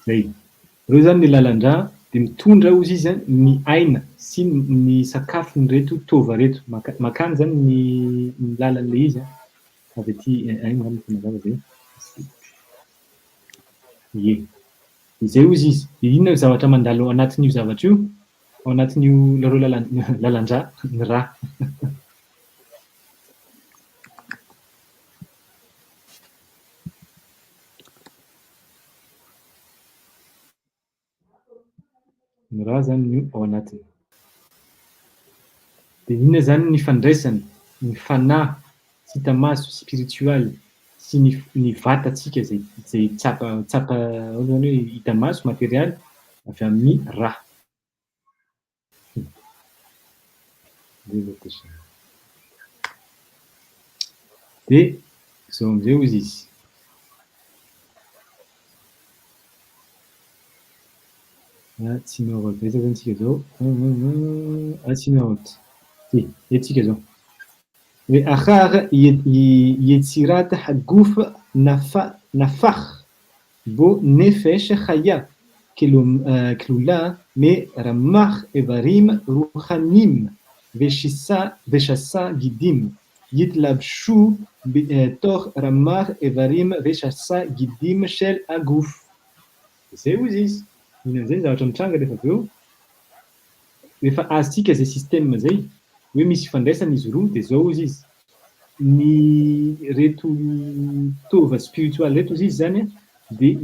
Zay. Reo zany ny lalandrà de mitondra hozy izy ny aina sy ny sakafony reto tova reto. Makany zany ny lalan'le izy avy aty aina ngamba fa mazava zay. Ie. Izay hozy izy. De inona ny zavatra mandalo ao anatin'io zavatra io? Ao anatin'io reo lalandrà ny rà. Ny rà zany no ao anatiny. De inona zany ny fandraisany, ny fanahy tsy hita maso spiritual sy ny vatantsika zay tsapa zany hoe hita maso material avy amin'ny rà. De zao am'izay hozy izy. Tsy maoroty aiza zany tsika zao tsy maoroty ty etsika zao hoe ahar yetsirata hagofa nafakh بو نفش خيا كلولا مي رمخ إبريم روحانيم وشسا جديم يطلب شو تور رمخ إبريم وشسا جديم شل أغوف. Zay hozy izy. Ihinan'izay ny zavatra mitranga rehefa avy eo. Rehefa azontsika zay système zay, hoe misy fifandraisana izy roa dia zao hozy izy. Ny reto tova spiritual reto izy zany dia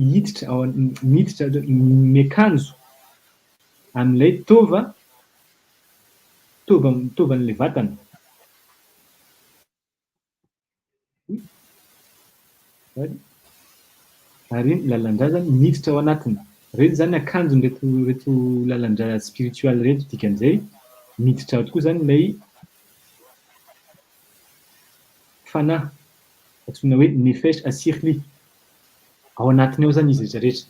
miditra miakanjo amin'ilay tovan'ilay vatana. Ary lalandra zany miditra ao anatiny. Reto zany akanjony reto lalandra spiritual reto dikan'izay miditra ao tokoa zany ilay fanahy antsoina hoe nefesh asirli. Ao anatiny ao zany izy rehetrarehetra.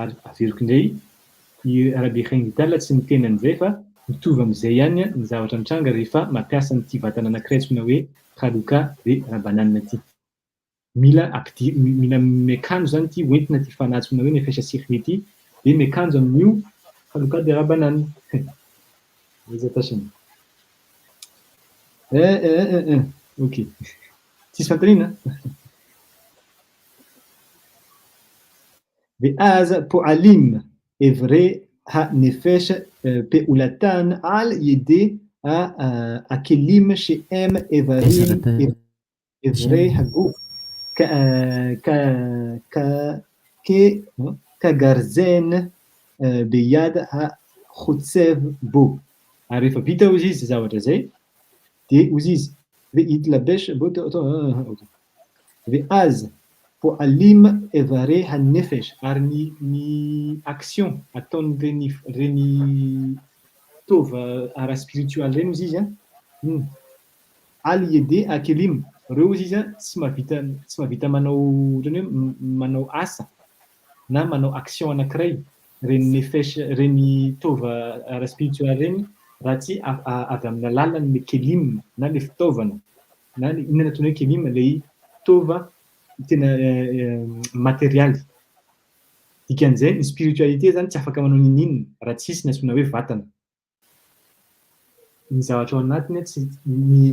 Ary averiko indray Arabe Khengidal tsy miteny an'izay fa mitovy amin'izay ihany ny zavatra mitranga rehefa mampiasa an'ity vatana anankiray antsoina hoe Khaluka dia Rabanana ity. Mila miakanjo zany ity hoentina ity fanahy antsoina hoe nefesh asirli ity dia miakanjo amin'io Khaluka dia Rabanana. Hesitation. Ok. Tsisy fantaniana. وآز بوعليم إفري ها نفش بأولتان على يدي أكليم شئم إفريم إفري هجوف كجرزين بيد ها خدسف بو. عارف بيتا وزيز زاوجة زي دي وزيز ويتلبش بوت وآز بوعليم إفري هالنفش أرني ني أكسيون أتون رني توف أرا spiritual رني وزيزا على يدي أكليم روزيزا سما فيتا منو أسا na manao action anankiray reny nefesh reny tova ara spiritual reny raha tsy avy amin'ny alalan'ny kelim na le fitaovana na inona natao hoe kelim ilay tova tena materialy. Dikan'izay ny spiritualité zany tsy afaka manao ninninona raha tsisy ny antsoina hoe vatana. Ny zavatra ao anatiny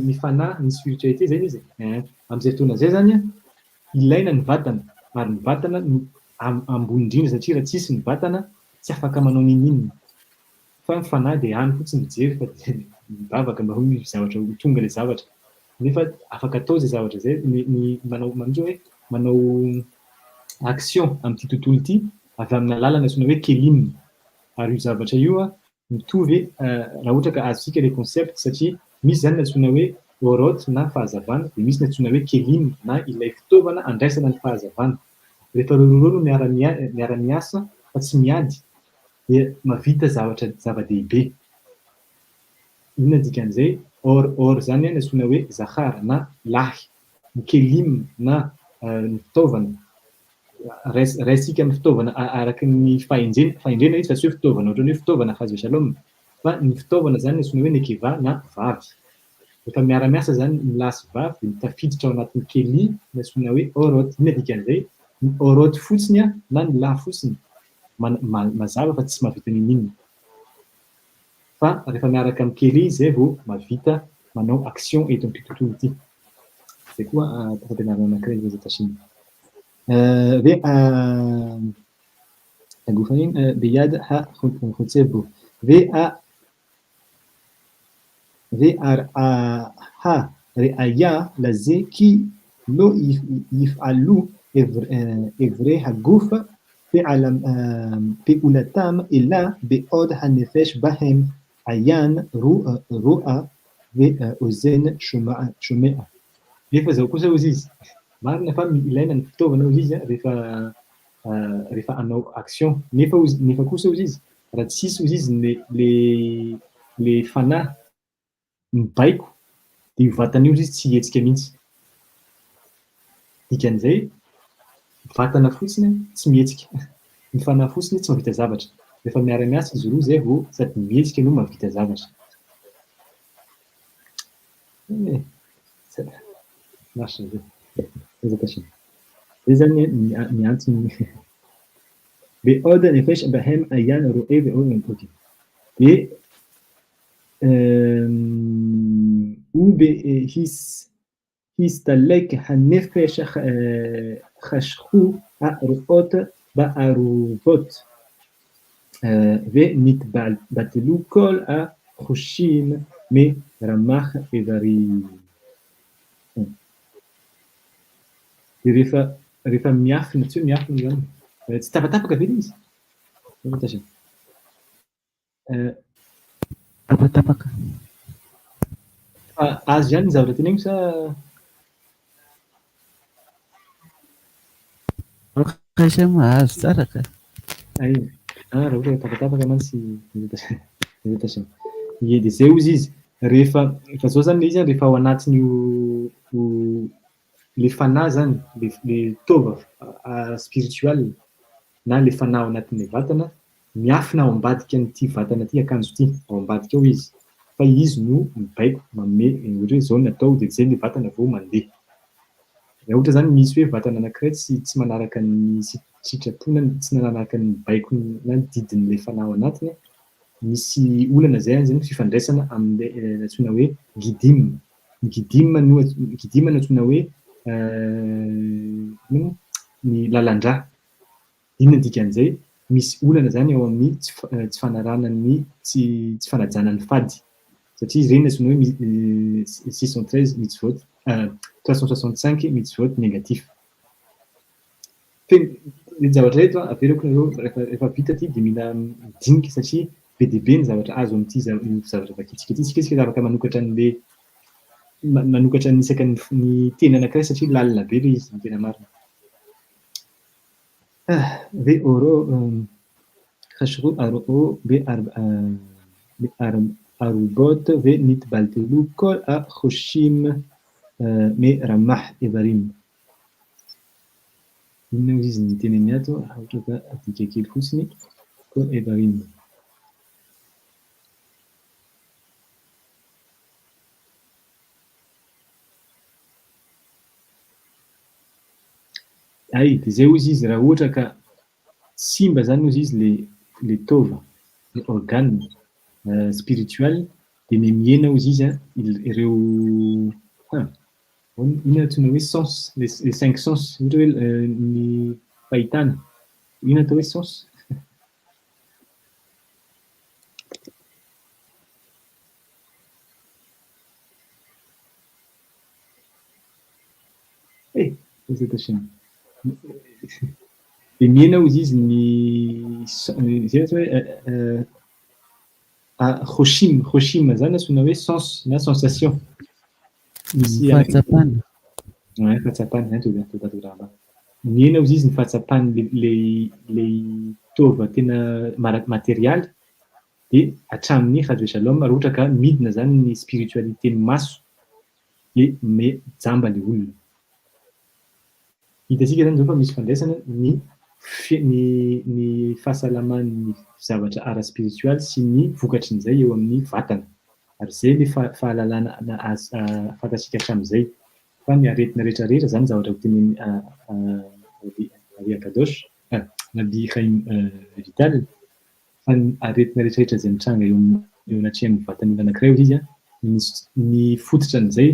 ny fanahy ny spiritualité zay izy. Amin'izay fotoana zay zany ilaina ny vatana ary ny vatana ambony indrindra satria raha tsisy ny vatana tsy afaka manao ninninona. Fa ny fanahy dia hany fotsiny mijery fa mivavaka mba hoe zavatra ho tonga ilay zavatra. Nefa afaka atao izay zavatra zay ny manao action amin'ity tontolo ity avy amin'ny alalana antsoina hoe kelim. Ary io zavatra io mitovy raha ohatra ka azontsika ilay concept satria misy zany ny antsoina hoe orot na fahazavana dia misy ny antsoina hoe kelim na ilay fitaovana andraisana ny fahazavana. Rehefa reo no miara-miasa fa tsy miady dia mavita zava-dehibe. Inona dikan'izay or zany ny antsoina hoe zahara na lahy. Ny kelim na ny fitaovana raisitsika amin'ny fitaovana araka ny fahendrena izy fa tsy hoe fitaovana ohatran'ny hoe fitaovana hazo shalom fa ny fitaovana zany ny antsoina hoe nekeva na vavy. Rehefa miara-miasa zany ny lahy sy vavy dia mitafiditra ao anatin'ny keli ny antsoina hoe orot. Inona dikan'izay ny orot fotsiny na ny lahy fotsiny mazava fa tsy mavita ninninona. Fa rehefa miaraka amin'ny kely zay vao mavita manao action eto amin'ity tontolo ity. Zay koa fampianarana anankiray ny vegetation. Hoe agofaniny beyad ha khotsebo ve ha reaya laze ki lo yifalu evre hagouf بأولتام إلا بأود هنفش بهم عيان رؤى وأذن شماء. Rehefa zao kosa hozy izy. Marina fa ilaina ny fitaovana hozy izy rehefa hanao action. Nefa kosa hozy izy raha tsisy hozy izy le fanahy mibaiko dia io vatana io izy tsy hetsika mihitsy. Dikan'izay vatana fotsiny tsy mihetsika. Ny fanahy fotsiny tsy mahavita zavatra. Rehefa miara-miasa izy roa zay vao sady mihetsika no mahavita zavatra. Marche. Hesitation. Zay zany ny antony بأودا نفاش بهم أيان رؤية بأودا نتوكي de وبهيستلك هنفش خشخو أرؤوت بأروبوت ونتبال باتلو كل أخشيم مي رماخ إذاري rehefa miafina tsy hoe miafina zany tsy tapatapaka ve izy fantasy Tapatapaka. fa azo ihany ny zavatra teneniko sa Kaisa mahazo tsara ka. ay raha ohatra tapatapaka man sy fantasy ie de zay ozy izy rehefa zao zany le izy rehefa ao anatin'io le fanahy zany le tova spiritual na le fanahy ao anatin'le vatana miafina ao ambadika an'ity vatana ty akanjo ty ao ambadika ao izy fa izy no mibaiko manome ohatra hoe zao ny atao de zay le vatana vao mandeha raha ohatra zany misy hoe vatana anankiray tsy manaraka ny sitrapona tsy manaraka ny baiko na ny didin'le fanahy ao anatiny misy olana zay zany fifandraisana am'le antsoina hoe gidim no antsoina hoe ny lalandrà inona dikan'izay misy olana zany ao amin'ny tsy fanaranany tsy fanajanany fady satria izy reny antsoina hoe 613 mitzvot 365 mitzvot négatif ny zavatra reto averiko nareo rehefa vita ty de mila midinika satria be dia be ny zavatra azo amin'ity zavatra vakitsika ty sika afaka manokatra an'le manokatra ny isaka ny teny anankiray satria lalina be le izy ny tena marina ve'oro khashru aro be'arubot ve'nitbaltelu kol akhoshim me ramah evarim inona ozy izy ny teneny ato ohatra ka adika kely fotsiny kol evarim ay de zay ozy izy raha ohatra ka simba zany ozy izy le tova le organe spirituel de mihena ozy izy ireo inona antsoina hoe sens les 5 sens ohatra hoe ny fahitana inona atao hoe sens de mihena ozy izy ny zay hoe khoshim zany antsoina hoe sens na sensation misy fahatsapana fahatsapana zany togatogaraha mihena ozy izy ny fahatsapany le tova tena materialy de hatramin'ny Hadre Shalom raha ohatra ka midina zany ny spiritualité ny maso de jamba le olona hitasika zany zao fa misy fandraisana ny fahasalaman'ny zavatra ara spiritual sy ny vokatrin'izay eo amin'ny vatana ary zay le fahalalana fantasika hatramin'izay fa ny aretina rehetrarehetra zany zavatra teneny Maria Kadosh Nabi Chaim Vital fa ny aretina rehetrarehetra zay mitranga eo anatrehan'ny vatan'olona anankiray izy ny fototra an'izay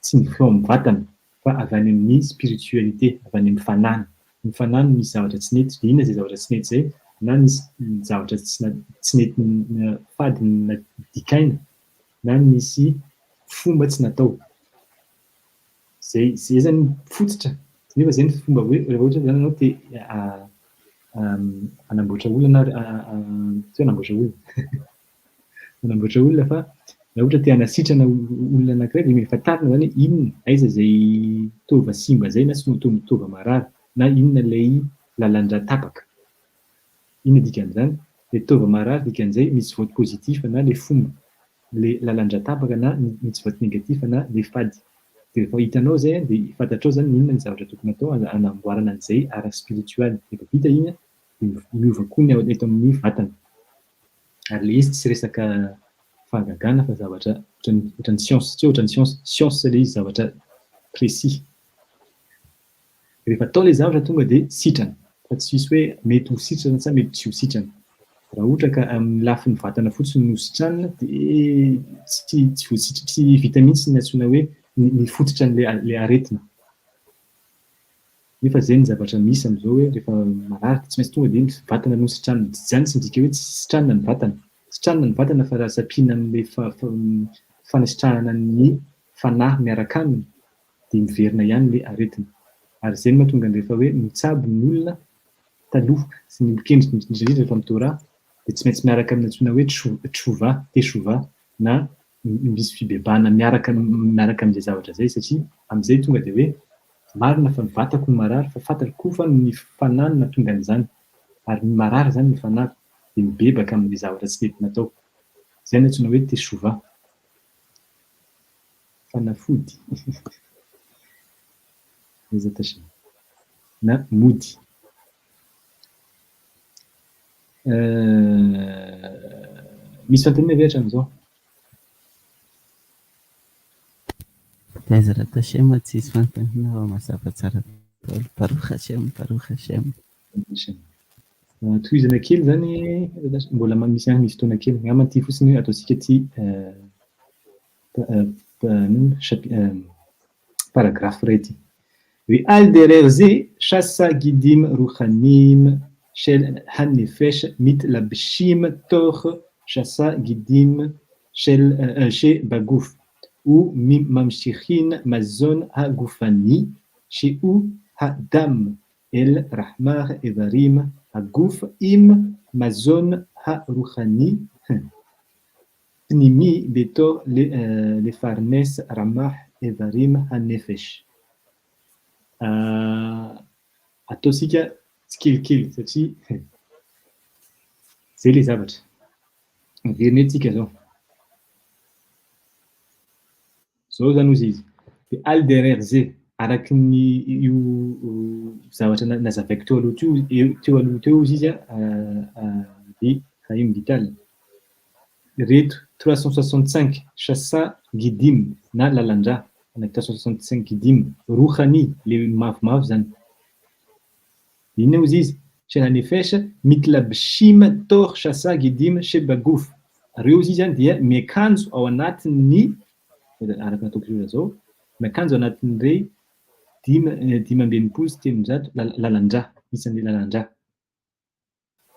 tsy ny feo amin'ny vatana fa avy any amin'ny spiritualité avy any amin'ny fanany ny fanany misy zavatra tsy nety de inona zay zavatra tsy nety zay na misy zavatra tsy nety fady dikaina na misy fomba tsy natao zay zany fototra nefa zay ny fomba hoe rehefa ohatra zany anao te anamboatra olona na tsy anamboatra olona anamboatra olona fa raha ohatra te hanasitrana olona anankiray de mila fantarina zany inona aiza zay tova simba zay na tsy tova marary na inona lay lalandra tapaka inona dikan'izany le tova marary dikan'izay misy vote positif na le fomba le lalandra tapaka na misy vote négatif na le fady de rehefa hitanao zay de fantatrao zany inona ny zavatra tokony atao anamboarana an'izay ara spiritual rehefa vita iny de miova koa ny eto amin'ny vatana ary le izy tsy resaka fahagagana fa zavatra ohatran'ny science tsy ohatran'ny science le izy zavatra précis Rehefa atao ilay zavatra tonga dia sitrana. Fa tsy misy hoe mety ho sitrana sa mety tsy ho sitrana. Raha ohatra ka amin'ny lafin'ny vatana fotsiny no sitrana dia tsy vita mihitsy ny antsoina hoe ny fototra an'ilay aretina. Nefa izay ny zavatra misy amin'izao hoe rehefa marary tsy maintsy tonga dia ny vatana no sitrana. Izany tsy midika hoe tsy sitrana ny vatana. Sitrana ny vatana fa raha sapiana amin'ilay fanasitrahana ny fanahy miaraka aminy dia miverina ihany ilay aretina. Ary izay no mahatonga rehefa hoe mitsabo ny olona taloha sy ny olon-kendriky indrindra rehefa mitao dia tsy maintsy miaraka amin'ny antsoina hoe tesova na misy fibebahana miaraka amin'izay zavatra izay satria amin'izay tonga dia hoe marina fa ny vatako no marary fa fantako koa fa ny fanahy no nahatonga an'izany. Ary ny marary izany ny fanahy dia mibebaka amin'ilay zavatra tsy mety natao. Izay no antsoina hoe tesova. Fanafody. Na mody. Misy fanontaniana ve hatramin'izao? Taiza raha Tashema tsisy fanontaniana fa mazava tsara daholo. Baruch Hashem. Tohizana kely zany mbola misy fotoana kely. Angamba ty fotsiny ataontsika ty paragraphe iray ity. ועל דרך זה שסה גידים רוחניים של הנפש מתלבשים תוך שסה גידים שבגוף וממשיכים מזון הגופני שהוא הדם אל רחמך איברים הגוף עם מזון הרוחני פנימי בתור לפרנס רמ"ח איברים הנפש. Ataontsika tsikelikely satria izay ilay zavatra. Miverina antsika izao. Izao zany ozy izy. Dia al derrière zay, araky ny io zavatra nazavaiko teo aloha teo izy izy dia Chaim Vital. Reto 365 chassa gidim na lalandra. 365 gidim ruhani le mavomavo zany. Inona ozy izy? Shehanefesha mitlabshim tor chassa gidim shebaguf. Reo izy zany dia miakanjo ao anatin'ny araka nataoko izy zao, miakanjo ao anatin'ireny 520 sy 300 lalandra, isan'ilay lalandra.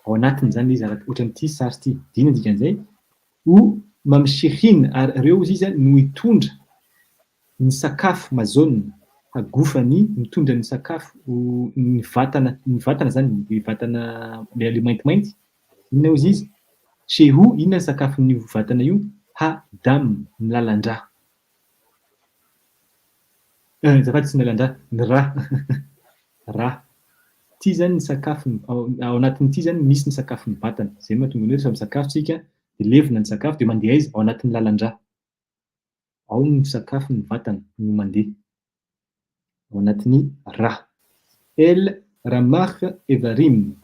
Ao anatiny zany izy araka ohatran'ity sary ity. Dina dikan'izay. O mamshihin ary reo izy zany no hitondra ny sakafo mazona agofany mitondra ny sakafo ny vatana zany ny vatana le maintimainty. Inona ozy izy? Shehu inona ny sakafo ny vatana io? Dam ny lalandra. Zafady tsy ny lalandra, ny ra. Ty zany ny sakafo ao anatin'ity zany misy ny sakafo ny vatana. Zay mahatonga ny hoe rehefa misakafo tsika dia levona ny sakafo dia mandeha izy ao anatin'ny lalandra. Ao ny sakafo ny vatana no mandeha ao anatin'ny ra. El ramach evarim.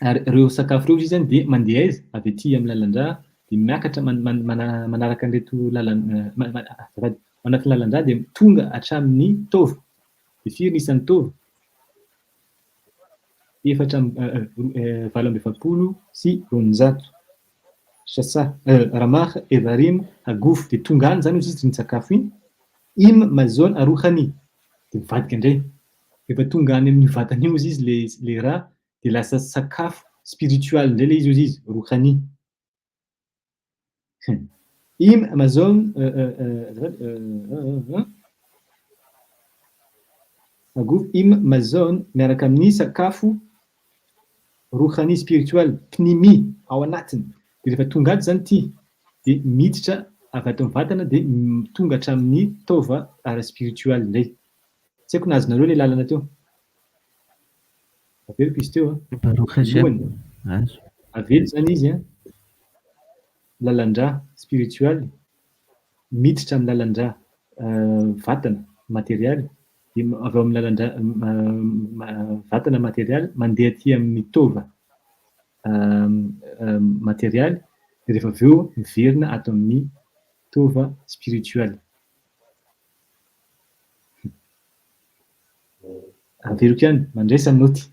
Ary ireo sakafo ireo izy zany dia mandeha izy avy aty amin'ny lalandra dia miakatra manaraka an'ireto ao anatin'ny lalandra dia tonga hatramin'ny tova. Dia firy isan'ny tova? 720 Chassa ramach evarim aguf dia tonga any zany izy ny sakafo iny. Im mazon aruhani dia mivadika indray. Rehefa tonga any amin'ny vatany io izy le ra dia lasa sakafo spiritual indray le izy ruhani. Im mazon aguf im mazon miaraka amin'ny sakafo ruhani spiritual pnimi ao anatiny. Dia rehefa tonga ato zany ity dia miditra avy ato amin'ny vatana dia tonga hatramin'ny tova ara spiritual indray. Tsy haiko nazonareo ilay lalana teo. Averiko izy teo. Baruch Hashem. Avelo zany izy lalandra spiritual miditra amin'ny lalandra vatana material dia avy ao amin'ny lalandra vatana material mandeha aty amin'ny tova material dia rehefa avy eo miverina ato amin'ny tova spiritual. averiko ihany, mandraisa ny naoty.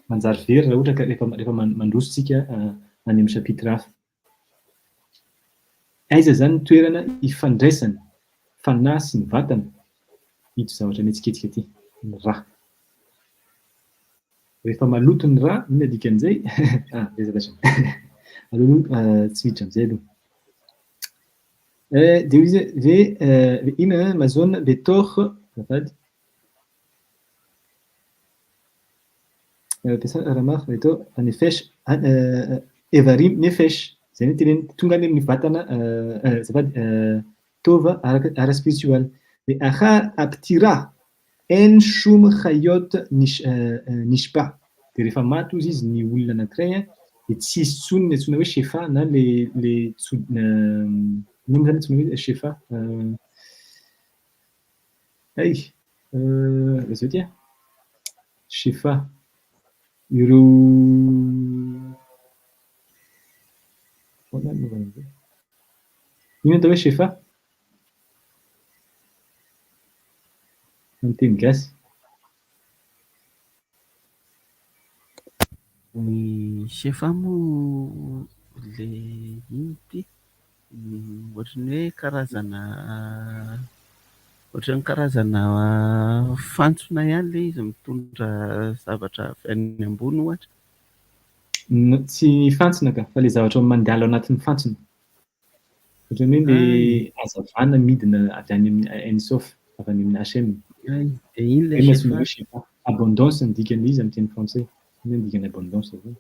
Manjary very raha ohatra ka rehefa mandroso tsika any amin'ny chapitre hafa. Aiza zany ny toerana ifandraisany fanahy sy ny vatana? Ito zavatra mihetsiketsika ity, ny rà. Rehefa maloto ny rà, inona dikan'izay? Resaka so. Aloha tsy hiditra amin'izay aloha. Dia izy ve inona mazona betor azafady. Ampiasana remarque betor nefesh evarim nefesh. Zay ny teneny tonga any amin'ny vatana azafady tova ara-spiritual. Dia aha aptira en shum chayot nishpa. Dia rehefa maty ozy izy ny olona anankiray dia tsy hisy tsony ny antsoina hoe shefa na le inona zany antsoina hoe shefa? Zao ty shefa. Ireo inona atao hoe shefa? Amin'ny teny gasy. Ny shefa moa le ino ty ohatran'ny hoe karazana ohatran'ny karazana fantsona ihany le izy mitondra zavatra avy any ambony ohatra. Tsy fantsona ka, fa le zavatra mandeha ao anatin'ny fantsona. Ohatran'ny hoe le hazavana midina avy any amin'ny Ensof, avy any amin'ny HM. Dia iny le shefa. Abondance ny dikan'izy amin'ny teny français. Inona ny dikany abondance zany?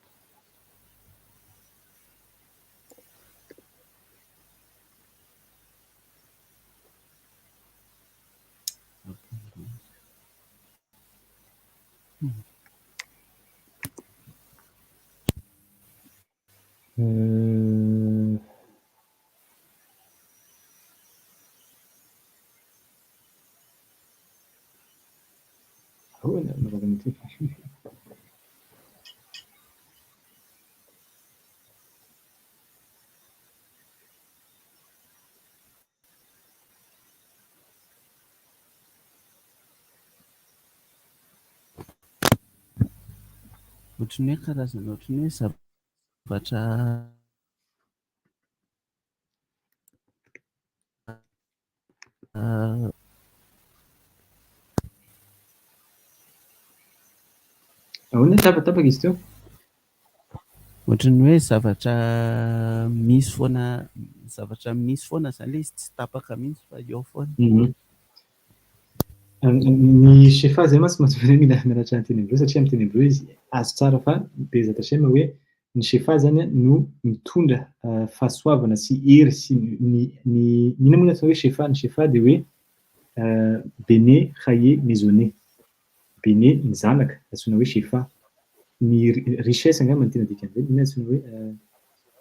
Ahoana mahavakana ity? Ohatran'ny hoe karazana ohatran'ny hoe zavatra Ahoana tapatapaka izy teo? ohatran'ny hoe zavatra misy foana zany le izy tsy tapaka mihitsy fa eo foana. Ny shefa zay mantsy mila mianatra ny teny hebreo satria amin'ny teny hebreo izy azo tsara fa Bezat Hashem hoe ny shefa zany no mitondra fahasoavana sy hery sy ny inona moa atao hoe shefa? Ny shefa dia hoe bene chaye maisonné. Bene ny zanaka antsoina hoe shefa. Ny richesse angamba ny tena dikan'izay, inona antsoina hoe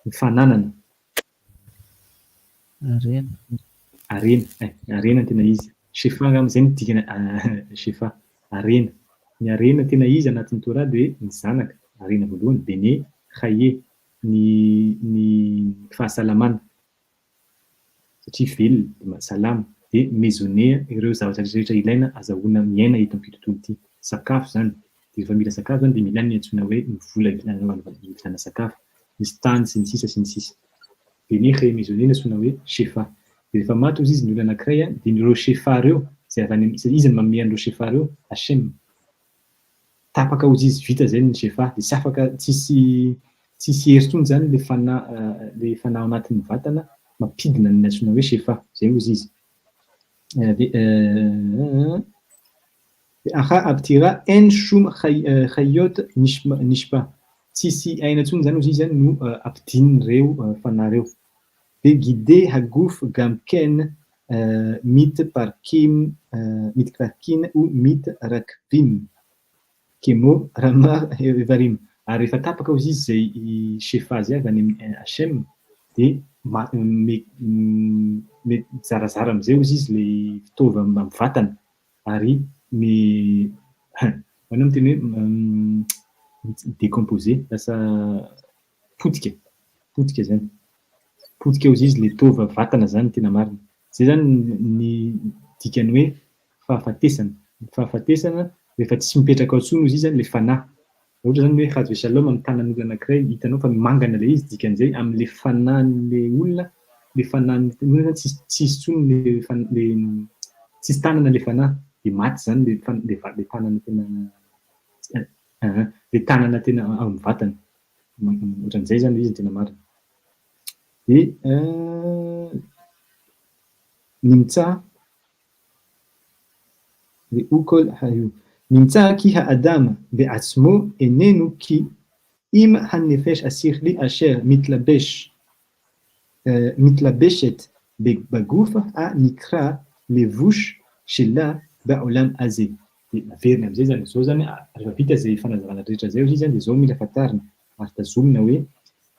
ny fananana. Harena. Harena tena izy. Shefa angamba zay ny dikany shefa. Harena. Ny harena tena izy anatin'ny Torah dia ny zanaka. Harena voalohany bene chaye ny fahasalamana. Satria velona, salama. Dia maisonné ireo zavatra rehetra ilaina azahoana miaina eto amin'ity tontolo ity. Sakafo zany. Dia rehefa mila sakafo zany dia mila ny antsoina hoe ny vola ivilana sakafo. Misy tany sy ny sisa sy ny sisa. Bene chaye maisonné no antsoina hoe shefa. Dia rehefa maty ozy izy ny olona anankiray dia ireo shefa reo izay avy any izy no manome an'ireo shefa reo Hashem. Tapaka ozy izy vita zay ny shefa dia tsy afaka tsisy hery intsony zany le fanahy ao anatin'ny vatana mampidina ny antsoina hoe shefa. Zay ozy izy. Aha aptira en shum chayot nishpa. Tsisy aina intsony zany ozy izy no ampidin'ireo fanahy reo. Dia guide haguf gamken mit parkin ou mit rakvim kemo ramar evarim. Ary rehefa tapaka ozy izy zay shefa zay avy any amin'ny Hashem dia zarazara amin'izay ozy izy le fitaova amin'ny vatana ary ahoana ny teny hoe décomposé, lasa potika zany. Potika ozy izy le tova vatana zany tena marina. Zay zany ny dikany hoe fahafatesana. Fahafatesana rehefa tsy mipetraka ao intsony izy zany le fanahy. Ohatra zany hoe hazo shalom amin'ny tanan'olona anankiray, hitanao fa mangana le izy, dikan'izay amin'le fanahin'le olona, le fanahin'ny olona tsisy intsony le tsisy tanana le fanahy, de maty zany le tanana tena le tanana tena amin'ny vatany. Ohatran'izay zany izy tena marina. De نمتع لأكل حيو نمتع كي هأدام بعصمو إننو كي إما هنفش أسيخلي أشير متلبشت بجوفة نكرا لفوش شلا بعلام أزي فيرنا زي نسوزاني رفيتا زي فانا زغانا ريتشا زي وزي زي زومي لفتارنا عرفت زومنا وي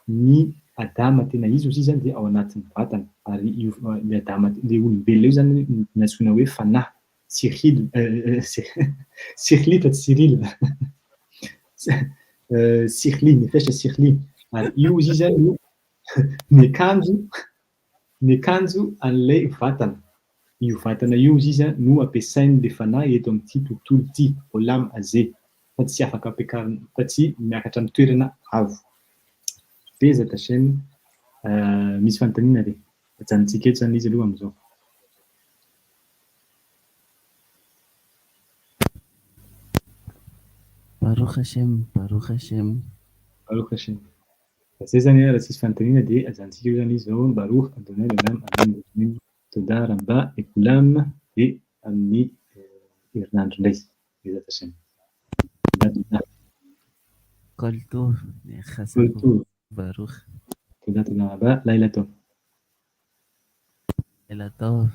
ني adama tena izy izy zany dia ao anatin'ny vatana ary io le adama le olombelona io zany natsoina hoe fanahy Cyril Cyril fa Cyril Cyril nefestra Cyril ary io izy zany miakanjo an'ilay vatana io vatana io izy no ampiasain'le fanahy eto amin'ity tontolo ity olam aze fa tsy afaka ampiakarina fa tsy miakatra amin'ny toerana avo. Bezat Hashem misy fanontaniana ve? Ajanontsika eto zany izy aloha amin'izao. Baruch Hashem, Baruch Hashem. Baruch Hashem. Zay zany raha tsisy fanontaniana dia ajanontsika eo zany izy zao Baruch Adonai Olam Amen. Toda Rabba Ekulam dia amin'ny herinandro indray. Bezat Hashem. Kol Tov, Chasako, Baruch. Toda Rabba Laila Tov. Laila Tov.